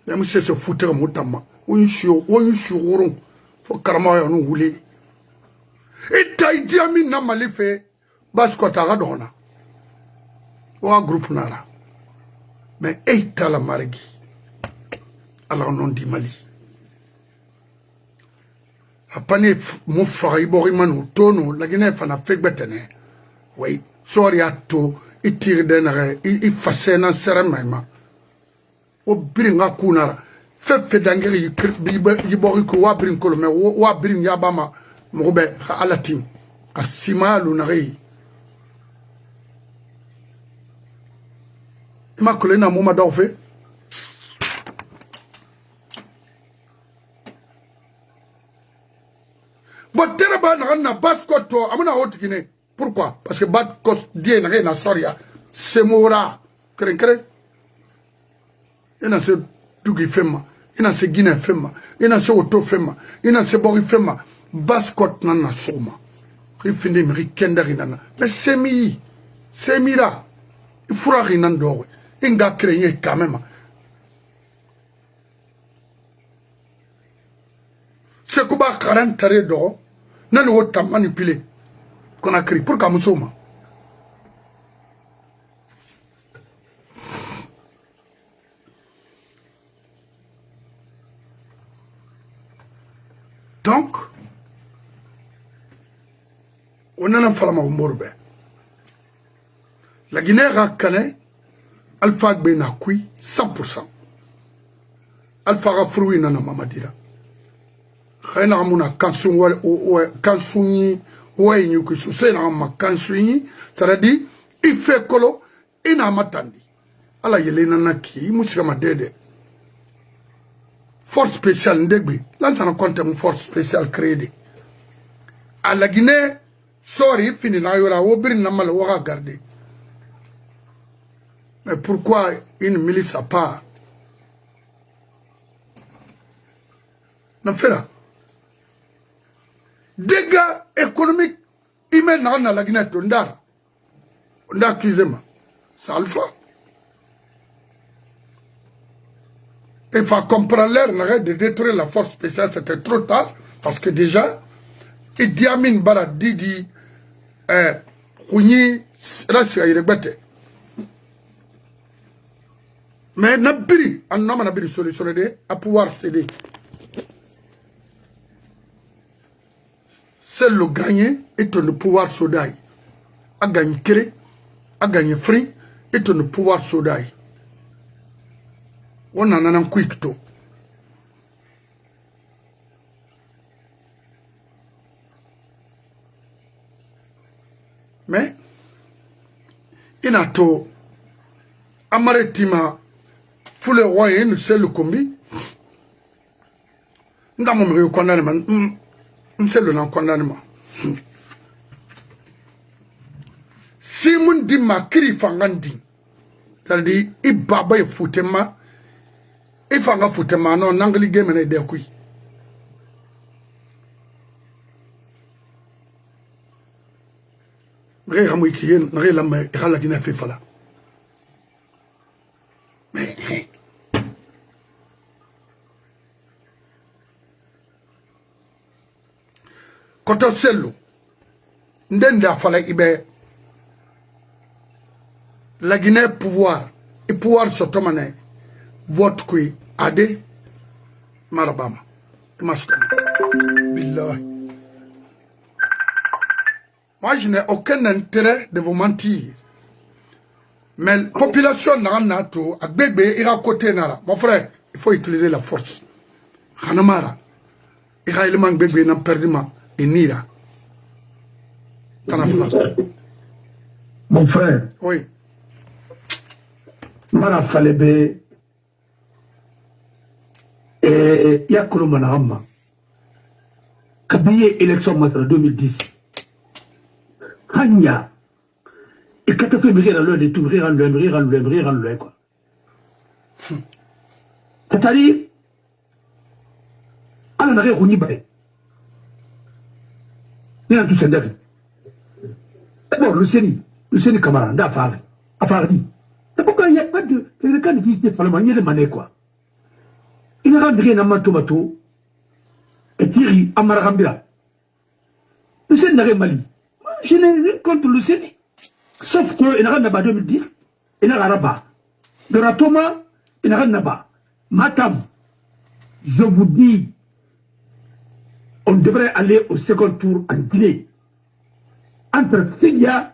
même si c'est se foutre mutama on shurun fo karama ya no wuli et taïdi ami na Mali fait bas ko ta gadona wa groupe nara mais eita la margi alors non di Mali apane mo fari bori manu tono la Guinée fana fegbetene way sori atto itir denare I fasena serema o biringa kunara fe dangeri yibori ko wa birin ko me wa birin yabama mo be alatim asimalu nari ma kolena mo ma dorfe but tereba na baskoto amuna hotigine pourquoi parce que baskos die na soria semora krenkre ina se dugi fema ina se Guinée fema ina se Oto fema ina se Bori fema baskot na soma rifindi mi kendari nana mais semira ifura rinan dowe inga créer quand même c'est kuba 40 tare do nan wota manipuler qu'on a créé pour kamusoma donc on a falama umborbe la Guinée rakane alpha bena kui 100% alpha rafrui nana mamadira khayna amuna kansun wa kansuni wa nyuku susena ma kansuni saradi ife kolo ina matandi ala yelena naki musika madede force spéciale ndegbe lansana compte une force spéciale créée à la Guinée sorry fini na yora wobiri na mal waka garder mais pourquoi une milice à part n'a fait là dégâts économiques humains dans la Guinée tondara on a accusé ma c'est alpha il faut comprendre l'air de détruire la force spéciale, c'était trop tard, parce que déjà, Idi Amin Bara Didi, Kouni, Rassi Aïrebete. Mais Nabiri, un homme n'a solution à pouvoir céder. C'est le gagner et le pouvoir sodaï. A gagner kéré, a gagner free et le pouvoir sodaï. On en a un quick to. Mais, il a to Amaretima, Foule Royen, c'est le combi. Dans mon condamnement, c'est le non-condamnement. Si mon dit ma cri fangandi, c'est-à-dire, il baba foutema. Il faut que tu aies un anglais qui est Nagay hamoy kiyen, nagay lamay, ikala gina fifala. Koto sello, ndende afala ibe, la Guinée pouvoir, et pouvoir s'automane, vote qui ade, marabama, mastama, billahi. Moi, je n'ai aucun intérêt de vous mentir. Mais la population n'a rien à tout. Mon frère, il faut utiliser la force. Hanamara. Il y a élément bébé n'a perdu ma enira. Mon frère. Oui. Mara Falebe. Et Yakolo Manahama. Kabiye élection en 2010. Hanya. Et quand tu fais mourir l'heure de tout, mourir en l'heure, quoi. C'est-à-dire, on n'a rien connu, il y a tout ça d'avis. D'abord, le Séni camarade, d'Afari. Pourquoi il n'y a pas de. Le cas dit, il fallait manier les manées, quoi. Il n'a rien à Mantomato, et Thierry Amarambira. Le Séni n'a rien Mali. Je n'ai contre le Séni. Sauf qu'il n'a rien à 2010, il n'a rien à de Ratoma, il n'a rien à Matam, je vous dis, on devrait aller au second tour en Guinée. Entre Filia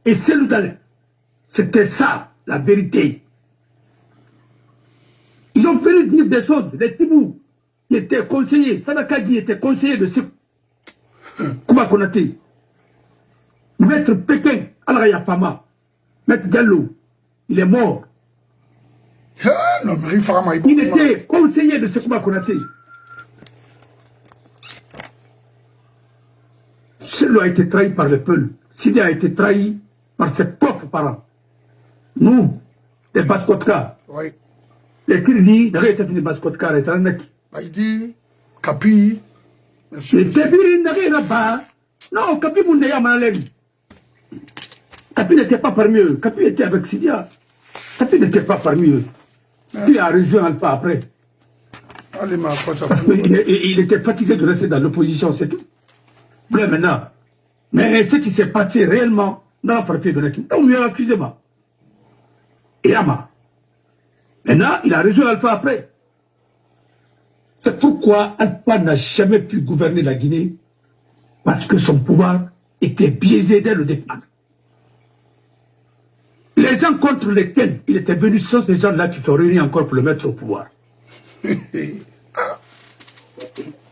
et Seloudalé. C'était ça, la vérité. Ils ont fait dire des choses, les Tibou, qui étaient conseillers, Sadakadi était conseiller de ce Kouba Konaté. Maître Pékin, Al-Raya Fama, Maître Diallo, il est mort. Il était conseiller de ce Kouba Konaté. Celui a été trahi par le peuple. Sidi a été trahi par ses propres parents. Nous, les Baskotka, oui. Les Kirdi, n'avaient été finis Baskotka, les Tranaki. Baïdi, Kapi, les Tébiri n'avaient pas. Non, Kapi Moundaya Manalem. Kapi n'était pas parmi eux. Kapi était avec Sidia. Kapi n'était pas parmi eux. Puis a rejoint Alpha après. Parce qu'il était fatigué de rester dans l'opposition, c'est tout. Là maintenant. Mais ce qui s'est passé réellement dans la partie de l'équipe, on lui a accusé moi. Et Ama. Maintenant, il a rejoint Alpha après. C'est pourquoi Alpha n'a jamais pu gouverner la Guinée. Parce que son pouvoir était biaisé dès le départ. Les gens contre lesquels il était venu sont ces gens-là qui sont réunis encore pour le mettre au pouvoir.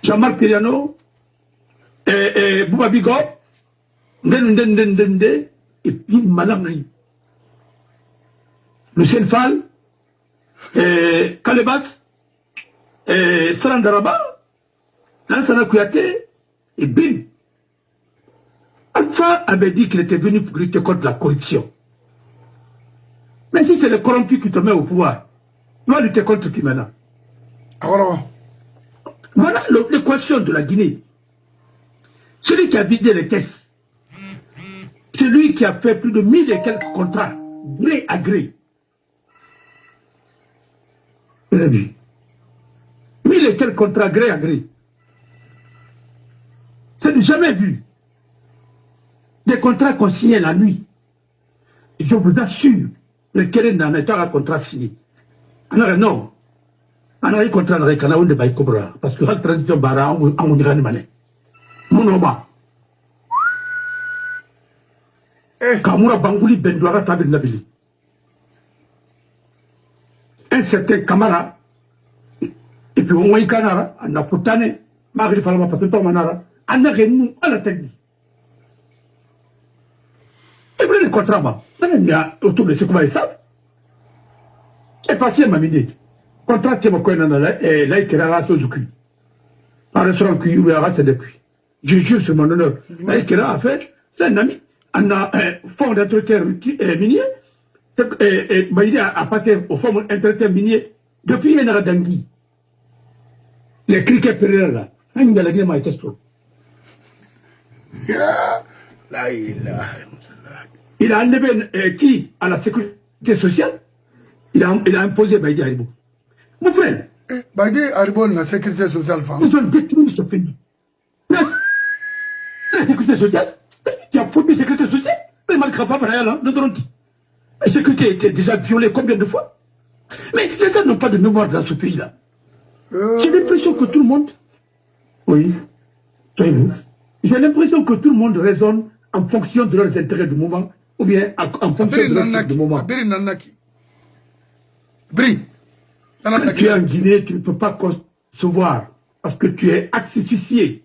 Jean-Marc Piriano, Bouba Bigo, et puis Malamri. Lucien Fall, Kalebas, Salandaraba, Lansana Kouyaté, et Bim. Alpha avait dit qu'il était venu pour lutter contre la corruption. Mais si c'est le corrompu qui te met au pouvoir, tu vas lutter contre qui maintenant? Voilà l'équation de la Guinée. Celui qui a vidé les caisses, celui qui a fait plus de 1000 et quelques contrats, gré à gré. Vous avez vu? 1000 et quelques contrats gré à gré. C'est jamais vu. Des contrats qu'on signait la nuit. Et je vous assure, le Kéré n'a pas un contrat signé. Alors non. On a eu un contrat avec un de Baïkobra. Parce que la transition bara, on a eu un mané. Mon oma. Kamura Bangouli Bendouara Tabil Nabili. Un certain Kamara. Et puis on a eu Kanara, on a Poutane, Marie Falama Pastor Manara, on a réuni à la technique. Et vous avez le contrat, il y a autour de ce qu'on va faire. C'est facile, ma minute. Contrat, c'est mon coin, et là, il y a un raso du cul. Un restaurant qui y a c'est depuis. Je jure sur mon honneur. Là, il y a fait, c'est un ami. On a un fonds d'entretien minier. Il a passé au fonds d'entretien minier depuis il y a un dangui. Les criquets périls là. Il y a la Guinée, ma été. La ilaha. Il a enlevé qui à la sécurité sociale? Il a imposé Baïdi Haribo. Mon frère. Baïdi Haribo, la sécurité sociale, ils ont détruit ce pays. La sécurité sociale, il y a produit la sécurité sociale, mais malgré pas, la sécurité était déjà violée combien de fois? Mais les gens n'ont pas de mémoire dans ce pays-là. J'ai l'impression que tout le monde, oui, j'ai l'impression que tout le monde raisonne en fonction de leurs intérêts du moment, ou bien en fonction de leurs intérêts du moment. Quand tu es en Guinée, tu ne peux pas concevoir, parce que tu es asphyxié.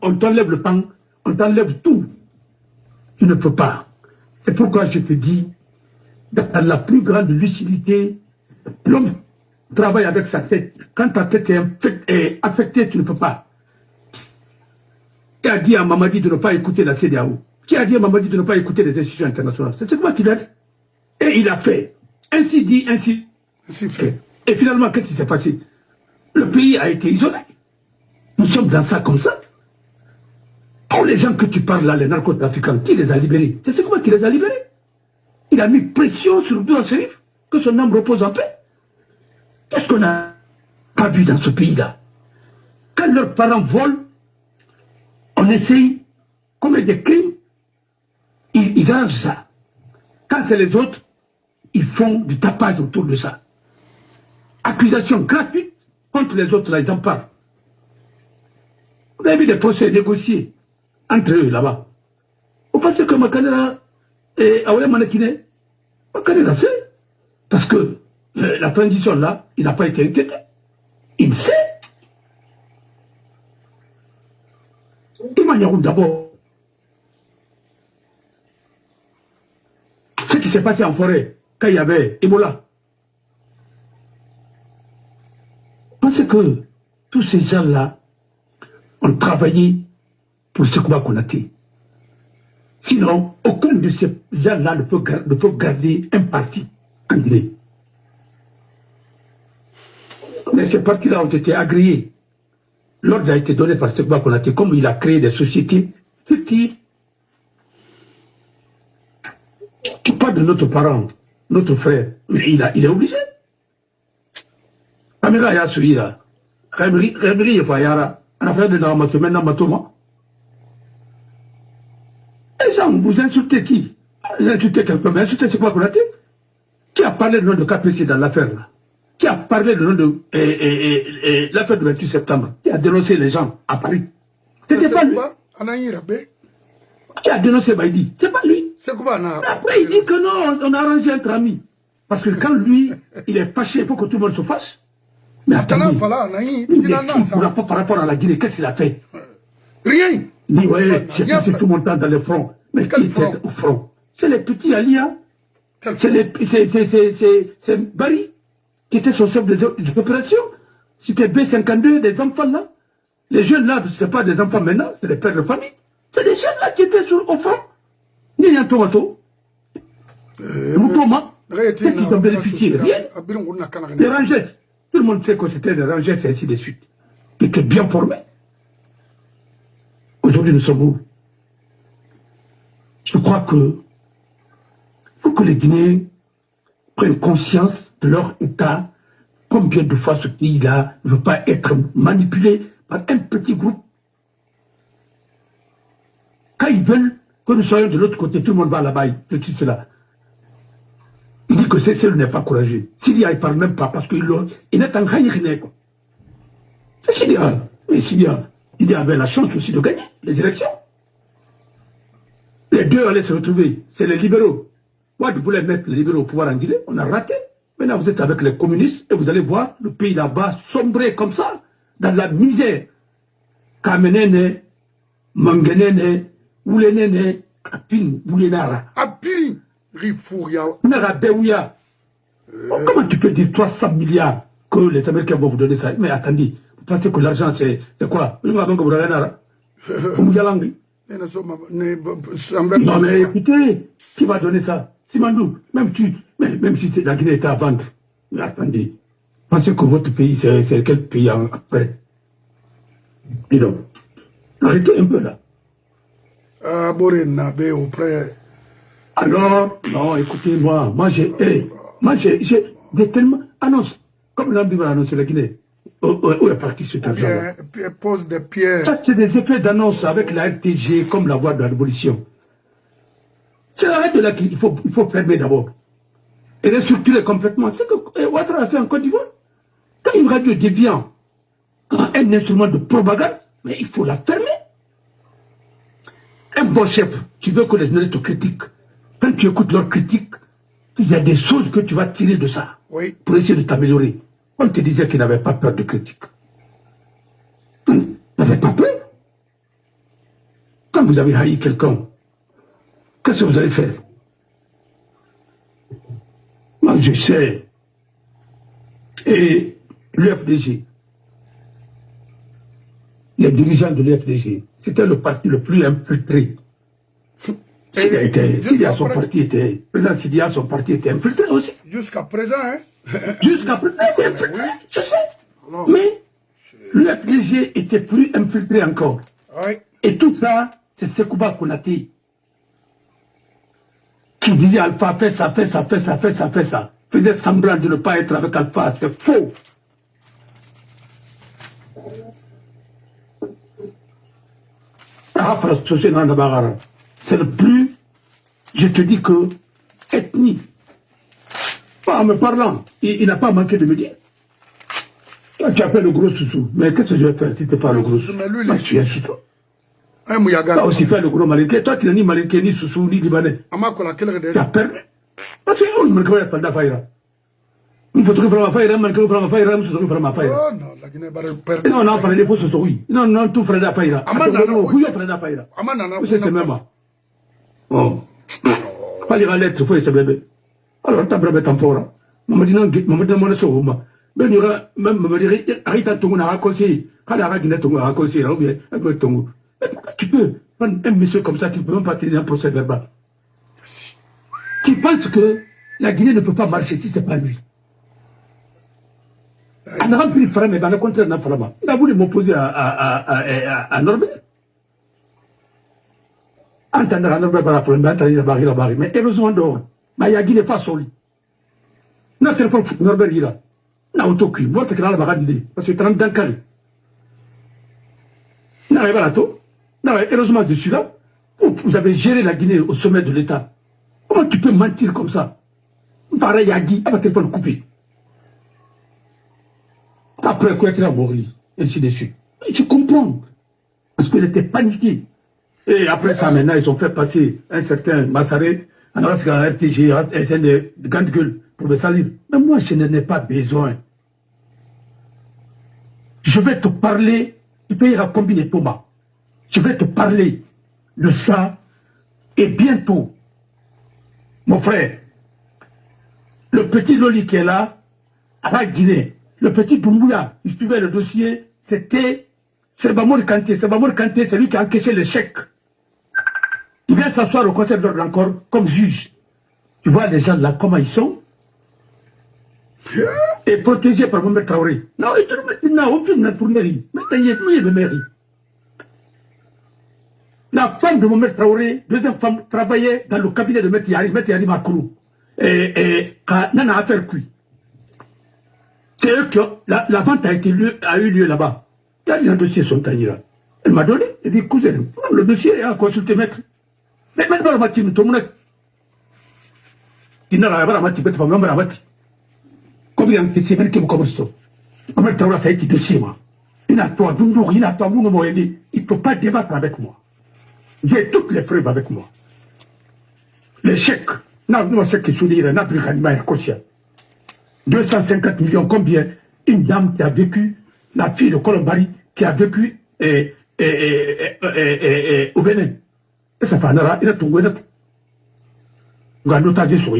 On t'enlève le pain, on t'enlève tout. Tu ne peux pas. C'est pourquoi je te dis, dans la plus grande lucidité, l'homme travaille avec sa tête. Quand ta tête est affectée, tu ne peux pas. Qui a dit à Mamadi de ne pas écouter la CEDEAO? Qui a dit à Mamadi de ne pas écouter les institutions internationales? C'est ce qu'il a dit. Et il a fait. Ainsi dit, ainsi fait. Et finalement, qu'est-ce qui s'est passé? Le pays a été isolé. Nous sommes dans ça comme ça. Tous les gens que tu parles là, les narcotrafiquants, qui les a libérés? C'est ce qui les a libérés. Il a mis pression sur Abdoulaye Serif, que son âme repose en paix. Qu'est-ce qu'on n'a pas vu dans ce pays-là? Quand leurs parents volent, on essaye, comme des crimes, ils arrangent ça. Quand c'est les autres, ils font du tapage autour de ça. Accusation gratuite contre les autres, là, ils en parlent. Vous avez vu des procès négociés entre eux là-bas. Vous pensez que Makanera et Aouya Manakine, Makanera sait, parce que la transition là, il n'a pas été inquiété. Il sait. D'abord, ce qui s'est passé en forêt, quand il y avait Ebola. Parce que tous ces gens-là ont travaillé pour Sékouba Konaté. Sinon, aucun de ces gens-là ne peut garder un parti en Guinée. Mais ces partis-là ont été agréés. L'ordre a été donné par Sékouba Konaté, comme il a créé des sociétés fictives. Tu parles de notre parent, notre frère, mais il est obligé. Amira ya suira. Remri Yafayara, en affaire de Namatoma, Namatoma. Les gens, vous insultez qui? Vous insultez quelqu'un, mais insultez Sékouba Konaté. Qui a parlé du nom de KPC dans l'affaire là? Qui a parlé du nom de l'affaire du 28 septembre? Qui a dénoncé les gens à Paris? C'était pas lui. Qui a dénoncé Baïdi? C'est pas lui. Après, il dit que non, on a arrangé entre amis. Parce que quand lui, il est fâché, il faut que tout le monde se fâche. Mais attendez, par rapport à la Guinée, qu'est-ce qu'il a fait? Rien. Il dit, ouais, j'ai passé tout mon temps dans le front. Mais qui était au front? C'est les petits Alia. C'est Barry qui était son chef des opérations. C'était B52, des enfants là. Les jeunes là, ce n'est pas des enfants maintenant, c'est des pères de famille. C'est des jeunes là qui étaient au front. Ni un tomato. Moutoma. Ceux qui ont bénéficié, rien. Les rangers. Tout le monde sait que c'était des rangers, et ainsi de suite. Qui étaient bien formés. Aujourd'hui, nous sommes où? Je crois que faut que les Guinéens prennent conscience de leur état. Combien de fois ce pays-là ne veut pas être manipulé par un petit groupe. Quand ils veulent que nous soyons de l'autre côté, tout le monde va là-bas, il dit cela. Il dit que c'est n'est pas courageux. Syria, il ne parle même pas parce qu'il n'est en rien. C'est Syria. Mais Syria, il avait la chance aussi de gagner les élections. Les deux allaient se retrouver. C'est les libéraux. Moi, je voulais mettre les libéraux au pouvoir en Guinée. On a raté. Maintenant, vous êtes avec les communistes et vous allez voir le pays là-bas sombrer comme ça, dans la misère. Kamenene, Mangenene, Oulenene, Apin, Boulenara. Apiri, Rifouria. Narabéouya. Comment tu peux dire 300 milliards que les Américains vont vous donner ça? Mais attendez, vous pensez que l'argent c'est quoi? Non mais écoutez, qui va donner ça? Simandou, même si la Guinée était à vendre. Mais attendez, pensez que votre pays c'est quel pays après? Et donc, arrêtez un peu là. Boré Nabé auprès. Alors, non, écoutez-moi, moi j'ai des tellement annonces, comme l'Ambi va annoncer la Guinée, où est parti cet argent-là. Pose des pierres. Ça, c'est des effets d'annonce avec la RTG comme la voie de la révolution. C'est la règle là qu'il faut fermer d'abord. Et restructurer complètement. C'est que Ouattara a fait en Côte d'Ivoire. Quand une radio devient un instrument de propagande, mais il faut la fermer. Un bon chef, tu veux que les journalistes te critiquent. Quand tu écoutes leurs critiques, il y a des choses que tu vas tirer de ça pour essayer de t'améliorer. On te disait qu'il n'avait pas peur de critiques. Il n'avait pas peur. Quand vous avez haï quelqu'un, qu'est-ce que vous allez faire? Moi, je sais. Et l'UFDG, les dirigeants de l'UFDG, c'était le parti le plus infiltré. Sidia, son parti était... Président Sidia, son parti était infiltré aussi. Jusqu'à présent, hein? Jusqu'à présent, c'est infiltré, je sais. Non. Mais l'UFDG était plus infiltré encore. Oui. Et tout ça, c'est Sekouba Konaté qui disait Alpha, fais ça, fais ça, fais ça, fais ça, fais ça. Faisait semblant de ne pas être avec Alpha, c'est faux. C'est le plus, je te dis que, ethnie. En me parlant, il n'a pas manqué de me dire. Toi, tu appelles le gros Soussou. Mais qu'est-ce que je vais faire si tu n'es pas le gros Soussou? Mais tu es chez toi. Tu as aussi fait le gros Malinké. Toi, tu n'es ni Malinké, ni Soussou, ni Libanais. Tu as perdu. Parce qu'on ne me connaît pas d'affaire. Il faut trouver ma faille, man, que ma faille, ram, trouver ma faille. Oh non, la Guinée va perdre. Non, non, parlez pour ce oui. Non, non, tout frère d'affaire. Amana, oui, frère d'affaire. Amana, c'est même. Oh. Pas lire la lettre, il faut les bébé. Alors, t'as bébé tempora. Maman dit non, maman dit mon so. Ben, il y aura même me dire, arrête à ton raconter. Quand la Guinée ton raconter, ou bien, avec ton. Tu peux prendre un monsieur comme ça, tu peux même pas tenir un procès verbal. Tu penses que la Guinée ne peut pas marcher si ce n'est pas lui? On a rempli le frère, mais dans le contraire, il a voulu m'opposer à Norbert. Entendre à Norbert par la problème, mais heureusement dehors. Mais il y a Guinée pas solide. Notre téléphone, Norbert, il a. On a autocuit. Moi, c'est que là, la barre d'idée. Parce que 30 ans, calme. N'arrive pas là, tout. Heureusement, je suis là. Vous avez géré la Guinée au sommet de l'État. Comment tu peux mentir comme ça? Pareil, Yagi, avec le téléphone coupé. Après quoi, tu as mourir, et ainsi de suite. Et tu comprends. Parce qu'il était paniqué. Et après ça, maintenant, ils ont fait passer un certain Massaré, un RTG, un de grande gueule, pour me salir. Mais moi, je n'en ai pas besoin. Je vais te parler, tu payeras combien de Thomas? Je vais te parler de ça, et bientôt, mon frère, le petit Loli qui est là, à la Guinée, le petit Doumbouya, il suivait le dossier, c'était Serbamour Kanté. Serbamour Kanté, c'est lui qui a encaissé le chèque. Il vient s'asseoir au conseil d'ordre encore comme juge. Tu vois les gens là, comment ils sont? Et protégés par Mohamed Traoré. Non, il n'a aucune pour mairie. Mais il est de mairie. La femme de Mohamed Traoré, deuxième femme, travaillait dans le cabinet de Maître Yari Makourou. Et Nana a fait cuit. C'est eux que la vente a eu lieu là-bas. Il y a des dossiers sont taillés là. Elle m'a donné, elle dit, cousin, le dossier est à consulter maître. Mais maintenant, la matière, tout le monde. Il n'a pas la matière, il n'a pas la matière. Combien de PC, même qui me commence ça? Comment tu as été dossier, moi? Il a toi, Dundour, il a toi, il ne peut pas débattre avec moi. J'ai toutes les preuves avec moi. Les chèques, non, c'est qui sourire, n'a plus rien à 250 millions, combien? Une dame qui a vécu, la fille de Colombari, qui a vécu au Bénin. Et ça fait un an, il a tout gouverné. On a noté sur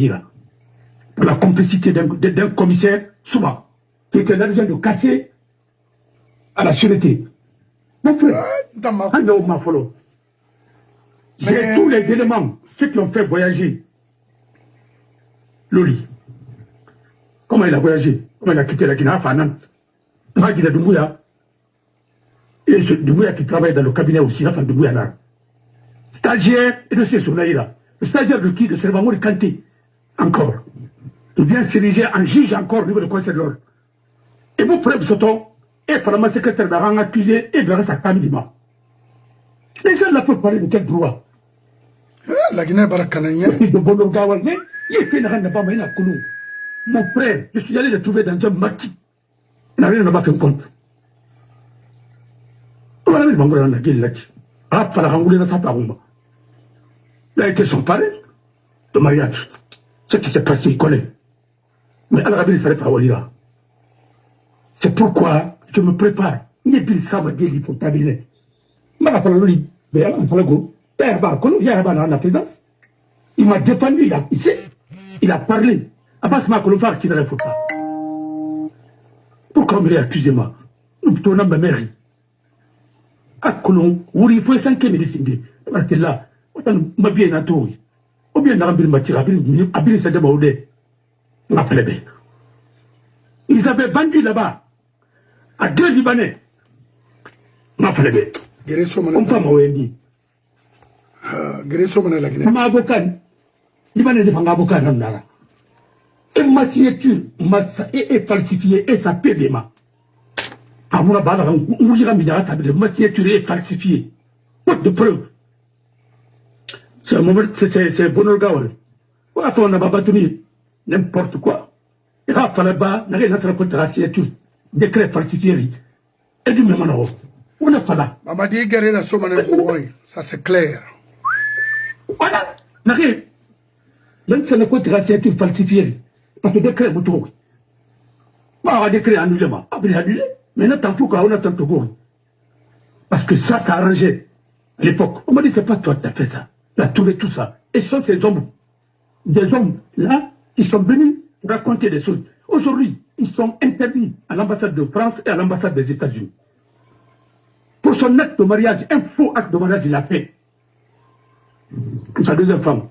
pour la complicité d'un commissaire, souvent, qui était l'argent de casser à la sûreté. Mon frère, j'ai tous les éléments, ceux qui ont fait voyager Loli. Comment il a voyagé? Comment il a quitté la Guinée à Nantes? La Guinée de Mouya. Et Doumbouya qui travaille dans le cabinet aussi, la femme de Mouya. Stagiaire et de ces Sounaïra. Le stagiaire de qui? De Servamouri Kanté. Encore. Il vient s'ériger en juge encore au niveau du Conseil de l'ordre. Et vous prenez Soto, et Farama secrétaire d'Aran accusé, et verra sa camidima. Les gens là peuvent parler de quel droit? La Guinée Barakananya. De Bono Gawalme, il fait une reine pas maïna Koulou. Mon frère, je suis allé le trouver dans un maquis. Il n'a rien à battre compte. Voilà, il m'a dit, il a dit, ah, Falarangoulé n'a pas rumba. Il a été son parrain de mariage. Ce qui s'est passé, il connaît. Mais Al-Rabi, il fallait pas Walira. C'est pourquoi je me prépare. Il n'y a plus ça, me dit, pour t'habiller. Mais la parole, il y a la présidence. Il m'a défendu, il a parlé. Abbas m'a colofar qui ne répond pas. Pourquoi me accusez-moi? Nous tournons ma mairie. À Colomb, où il faut 5 médecins. Parce que là, on m'a bien entouré. Ou bien, on a bien matière, abîmer sa débaudée. Ils avaient vendu là-bas à 2 Libanais. Ma frère. On peut m'envoyer. Ma avocat, Libanais de avocat dans Nara. Et ma signature est falsifiée et ça paie des mains. À mon abat, ma signature est falsifiée. Pas de preuve. C'est un moment, c'est Bonol Gawal. On a battu n'importe quoi. Il va falloir bas, n'a rien à faire contre la signature. Décret falsifié. Et du même endroit. On a fallu. Mamadi Gare la Somane, ça c'est clair. Voilà. N'a rien. Même si on a contre la signature falsifiée. Parce que le décret est tout. On a décret annulement. Après annulé. Maintenant, tant qu'on a tant de goût. Parce que ça arrangé. À l'époque, on m'a dit, c'est pas toi qui as fait ça. Tu as trouvé tout ça. Et ce sont ces hommes. Des hommes là, qui sont venus raconter des choses. Aujourd'hui, ils sont interdits à l'ambassade de France et à l'ambassade des États-Unis. Pour son acte de mariage, un faux acte de mariage, il a fait. Sa deuxième femme.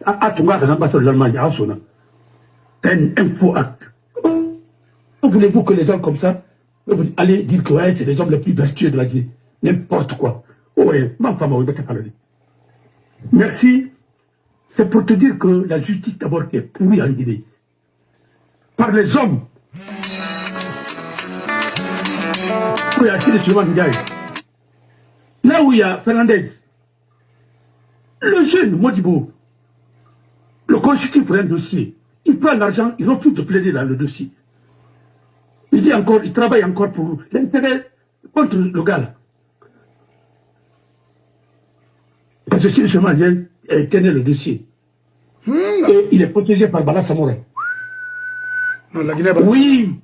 À Tonga, à l'ambassade de l'Allemagne, à Sona. Un faux acte. Voulez-vous que les gens comme ça allez dire que ouais, c'est les hommes les plus vertueux de la vie? N'importe quoi. Ouais, ma femme, merci. C'est pour te dire que la justice d'abord est pourrie en Guinée. Par les hommes. Là où il y a Fernandez, le jeune Modibo, le constitue pour un dossier. Il prend l'argent, il refuse de plaider dans le dossier. Il dit encore, il travaille encore pour l'intérêt contre le gars là. Parce que si le chemin vient tenir le dossier, et il est protégé par Bala Samora. Oui,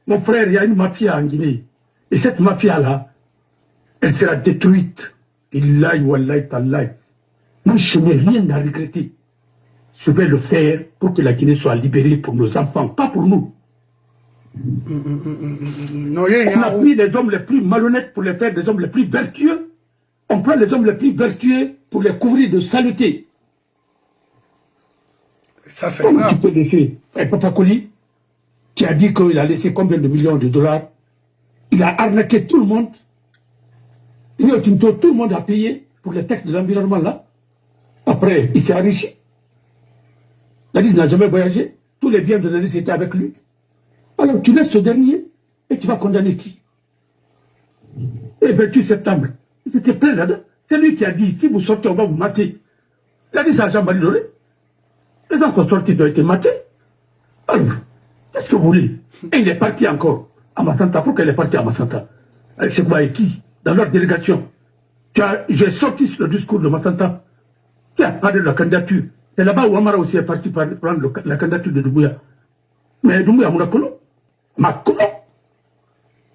mon frère, il y a une mafia en Guinée. Et cette mafia-là, elle sera détruite. Illahi wallahi tallahi. Moi, je n'ai rien à regretter. Je vais le faire pour que la Guinée soit libérée pour nos enfants, pas pour nous. On a pris les hommes les plus malhonnêtes pour les faire des hommes les plus vertueux. On prend les hommes les plus vertueux pour les couvrir de saleté. Ça, c'est comme grave. tu peux laisser Papa Koli, qui a dit qu'il a laissé combien de millions de dollars. Il a arnaqué tout le monde. Rio Tinto, tout le monde a payé pour les textes de l'environnement là. Après, il s'est enrichi. C'est-à-dire qu'il n'a jamais voyagé. Tous les biens de l'Église étaient avec lui. Alors tu laisses ce dernier et tu vas condamner qui? Et 28 septembre, c'était plein là-dedans. C'est lui qui a dit, si vous sortez, on va vous mater. Il a dit ça à Jean-Marie Doré. Les gens qui sont sortis ont été matés. Alors, qu'est-ce que vous voulez? Et il est parti encore à Massanta. Pourquoi il est parti à Massanta? Avec Sekba et qui? Dans leur délégation. J'ai sorti sur le discours de Massanta. Qui a parlé de la candidature. C'est là-bas où Amara aussi est parti prendre la candidature de Doumbouya. Mais Doumbouya, mon acolo. Ma colo.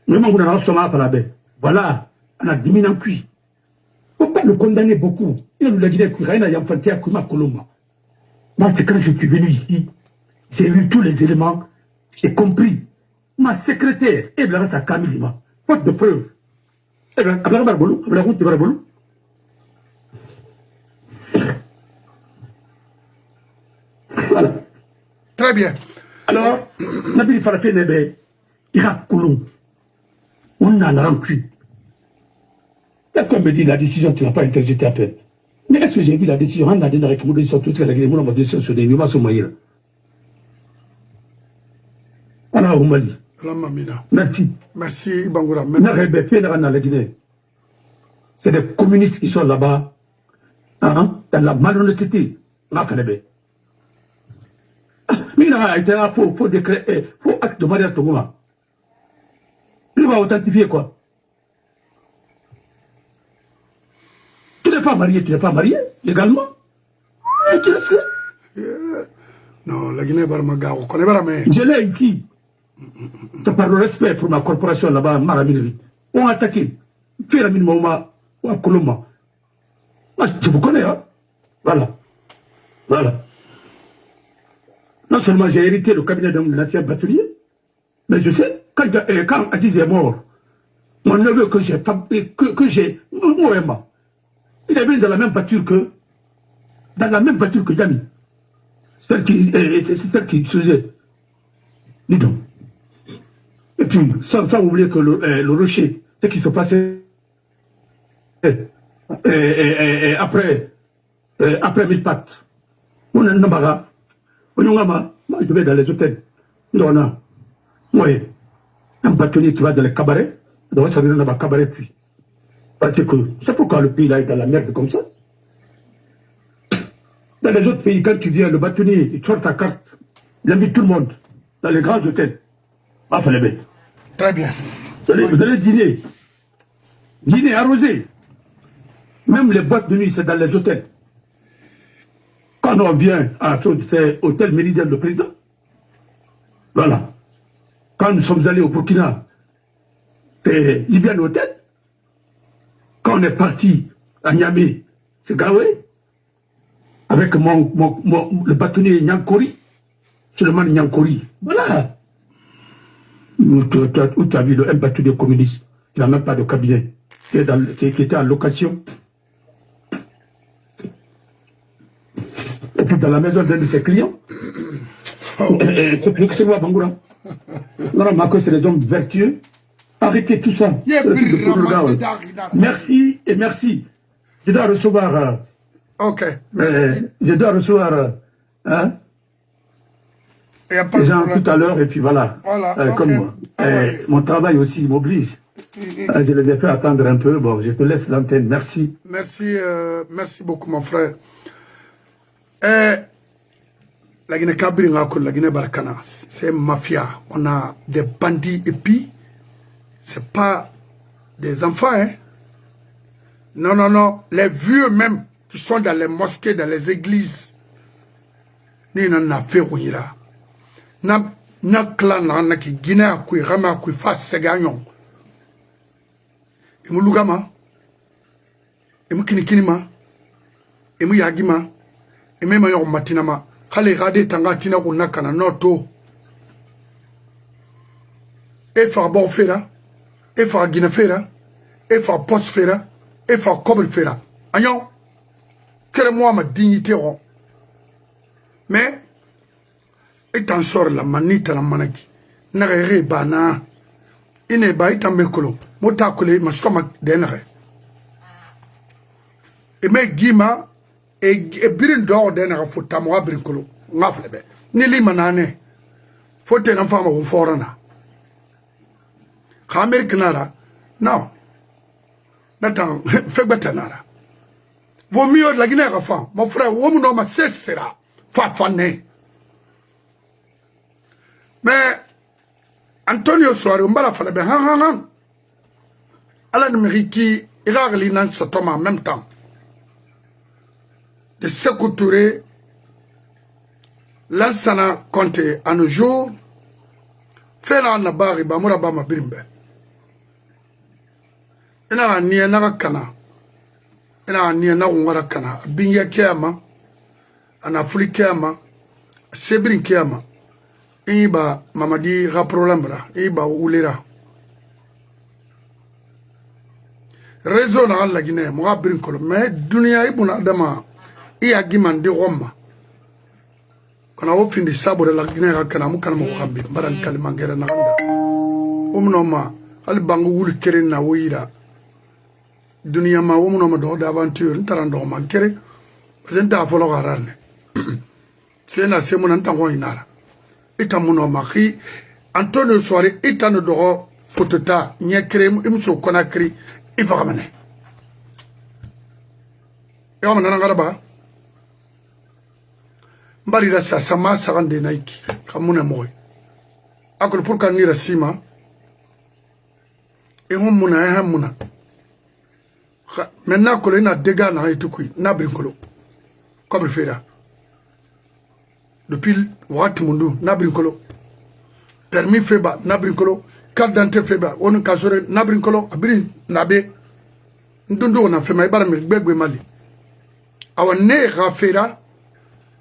Mais moi, on a reçu ma palabé. Voilà. On a diminué en cuit. Il ne faut pas le condamner beaucoup. Il nous a dit que rien n'a infanté à Kuma Colomba. Moi, c'est quand je suis venu ici, j'ai lu tous les éléments, j'ai compris. Ma secrétaire, Eblara Sakamilima, faute de preuves. Eblara Barbolou, Eblara Route de Barbolou. Voilà. Très bien. Alors, Nabil Farafé Nebe, Irak Koulou, on a la rancune. D'accord, me dit la décision, tu n'as pas interjeté à peine. Mais est-ce que j'ai vu la décision? On a donné la décision toute la Guinée, on a décision sur des numéros somaïra. On a au Mali. Merci. Merci, Bangoura. C'est des communistes qui sont là-bas, hein, dans la malhonnêteté. Mais il a été là pour décret, pour acte de mariage Tongoma. Il va authentifier quoi? Tu n'es pas marié, légalement. Et tu le sais. Non, la Guinée Barmaga, on connaît pas, mais. Je l'ai ici. C'est par le respect pour ma corporation là-bas, Maramiri. On a attaqué. Pyramide Mouma, ou à Coloma. Moi, je vous connais, hein. Voilà. Non seulement j'ai hérité le cabinet d'un ancien bâtonnier, mais je sais, quand Aziz est mort, mon neveu que j'ai, Moema, il est venu dans la même voiture que Dami. C'est celle qui faisait. Dis donc. Et puis, sans oublier que le rocher, ce qui se passait après mille pattes. On a un nabaga. Moi, je vais dans les hôtels. Non. Moi, un bâtonnier qui va dans les cabarets, il doit s'arrêter dans un cabaret puis. Parce que c'est pourquoi le pays là est dans la merde comme ça. Dans les autres pays, quand tu viens, le bâtonnier, il sort ta carte, il invite tout le monde dans les grands hôtels. Enfin, les bêtes. Très bien. Vous allez dîner. Dîner arrosé. Même les boîtes de nuit, c'est dans les hôtels. Quand on vient à c'est hôtel Méridien de président. Voilà. Quand nous sommes allés au Burkina, c'est Libyan Hôtel. Quand on est parti à Niamey, c'est Gawé. Avec le bâtonnier Nyankori. Seulement Nyankori. Voilà. Où tu as vu un bâtonnier communiste qui n'a même pas de cabinet, qui était en location. Et puis dans la maison d'un de ses clients. C'est moi, Bangoura. Non, Marco, c'est les hommes vertueux. Arrêtez tout ça. Merci et merci. Je dois recevoir. Ok. Merci. Je dois recevoir. Les gens tout à l'heure, et puis voilà. Comme mon travail aussi m'oblige. Je les ai fait attendre un peu. Bon, je te laisse l'antenne. Merci. Merci beaucoup, mon frère. La Guinée Kabri, la Guinée Barakana, c'est mafia. On a des bandits et puis, c'est pas des enfants, hein. Non. Les vieux même, qui sont dans les mosquées, dans les églises. Ni n'en a fait où il a. Na clan na ki Guinée a kui rama kui fa seganyon. Imu lugama. Imu kinikini Imu yagima. Imu mayon matinama. Kale rade tanga tina kunakana noto. Efa bon fera. Efa Guinée fera. Efa post fera. Efa koble fera. Agnon. Quelle moi ma dignité rond. Mais et en sort la manita la manaki. N'arrêtez bana. Il n'est pas en mécolo. Motakole, ma stomach d'enre. Et me gima et birin d'or d'enre faut tamoa brincolo. N'aflebe. Nili manane. Faut te n'enfant au forana. Americanara. Non. N'attends. Fais batanara. Vaut mieux la Guinée à fond. Mon frère, où mon homme sera. Fafané. Mais Antonio Soare, on va la faire bien. Alain Meriki, il a relié ce tome en même temps. De Sékou Touré, Lansana Conte à nos jours, fait la Nabari, Bamoura Bama Brimbe. Il a ni un Narakana. Il a ni un Narakana. Binga Kiama, un Afrique Kiama, Sebrin Kiama. Iba Mamadi Raprolambra, Iba Oulera. Réseau dans la Guinée, moi brincolo, mais Dunia Ibuna Dama, Iagiman de Roma. Quand on finit sabo de la Guinée, Kanamukan Mohambi, Baran Kalimangera Nanda. Umnoma, Albangu Kerina Ouira. dunia ma wo muno ma do d'aventure ntara ndo man kere zenta folo gararne sena semuna ntango inara ita muno ma khi Antonio Soare ita no do fotota nya kere imso konakri ifa kamane yo manana garaba mbali da sa sama sagande naiki kamuna moy akol pour kan ni rasima e hum muna maintenant que l'on a dégâts dans les tout na brincolo comme fera depuis wat mundu na brincolo permis feba na brincolo carte d'identité feba on kasore na brincolo abri nabe ndundo na fema ibara mi gbegbe mali awane rafera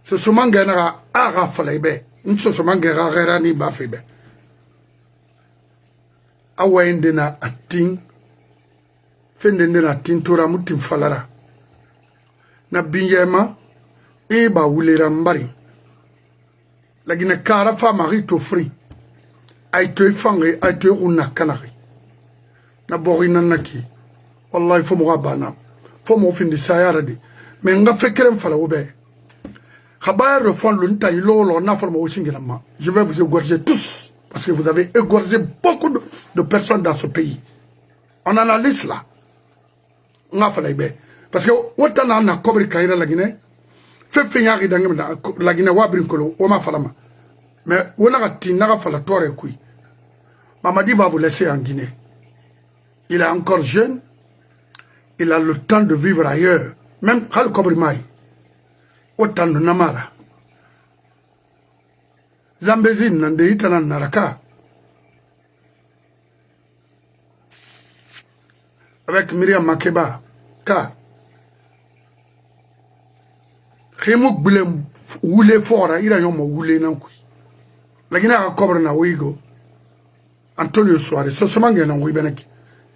so somanga na ara falaibe nso somanga ra ni ba febe awende na ating fende na tintura mutim falara na binyema e ba wulera mbari lagina kara fa mari to free ay to fange ay to una kanari na borina naki wallahi fo mo bana fo mo findi sayara di mais nga fekrem fala obe khabar le fond lunta yilo na forma au singirama je vais vous égorger tous parce que vous avez égorgé beaucoup de personnes dans ce pays on analyse là nga fala be parce que wotana na kobri kayira lagine fe yaaki dangem da lagine wabrin kolo o ma falama mais wona ga tinna fala tore kui Mamadi va vous laisser en Guinée. Il est encore jeune, il a le temps de vivre ailleurs, même Khal Kobri Mai autant de Namara Zambezi nande itana naraka avec Myriam Makeba ka Khemuk Bulem wule fora ira yomo wule nanku lagina ka Kobri na wigo Antonio Soare so somange na wibeneki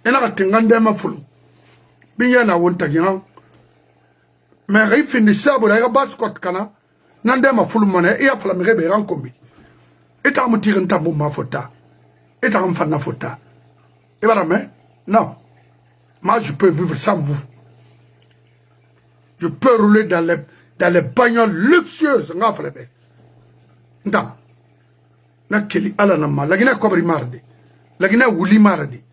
ena ka tingande mafulu binya na wonta gina mais ri fini sabo la bas kot kana nande mafulu mone e afla mi rebe ran kombi eta mu tirin tambo ma fota eta am fanna fota e bara mais non moi je peux vivre sans vous je peux rouler dans les bagnoles luxueuses nga frebe nda na keli ala na ma lagina Kobri mardi lagina wuli mardi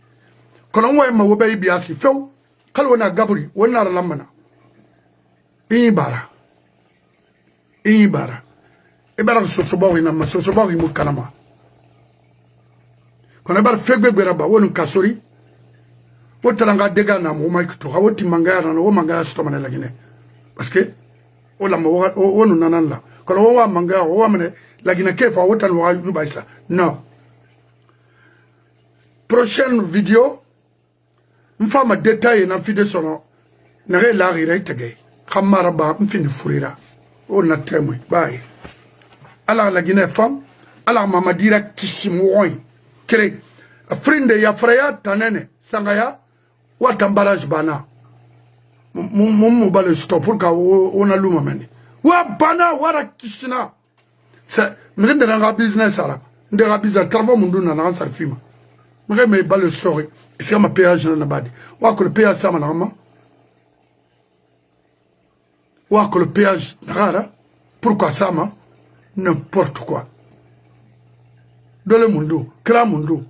kono wo ma wo bay biasi few kal wona gabri wona ra lamana ibara ibara so bawi na ma so bawi mu kanama kono bar fegbe ba wonu kasori wotalanga dega na mo mai to hawoti mangaya na wo mangaya sto mane lagine parce que wala mo wonu nanan la kono wo wa mangaya wo wa mane lagine kefa wotan wa yubaisa non prochaine vidéo mfama détail na fide sono na re la rire tege khamara ba mfini furira on na témoin bye ala la Guinée femme ala mama dira kisimuoi kre frinde ya fraya tanene sangaya watambalage bana mum bale stop pour ka ona luma meni wa bana wara kisina sa mrende nga business ala ndera business travaux mundu na na sarfima mre me bale story c'est ma péage na badi wa ko le péage sama na ma wa ko le péage rara pourquoi sama n'importe quoi dans le monde kra mundu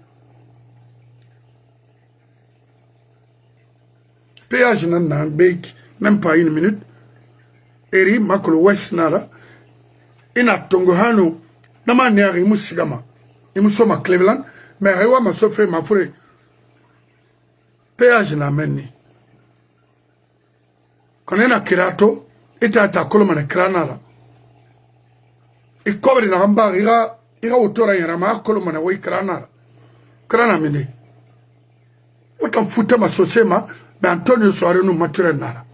péage na bake même pas une minute eri makolo west nara ina tongo hano na manière imusigama imusoma Cleveland mais rewa ma sofre ma fure péage na menni konena kirato ita koloma na kranala e Kobri na gamba ira otora yara ma koloma na wai kranala krana mene otan futa ma sosema mais Antonio Soare no mature nara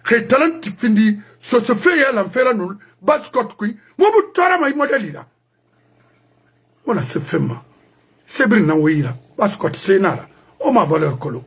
ke talent findi so se fait ya l'enfer nous bascot kui mo bu tora mai modelida ona se fema sebri na wira bascot senara o ma valeur kolo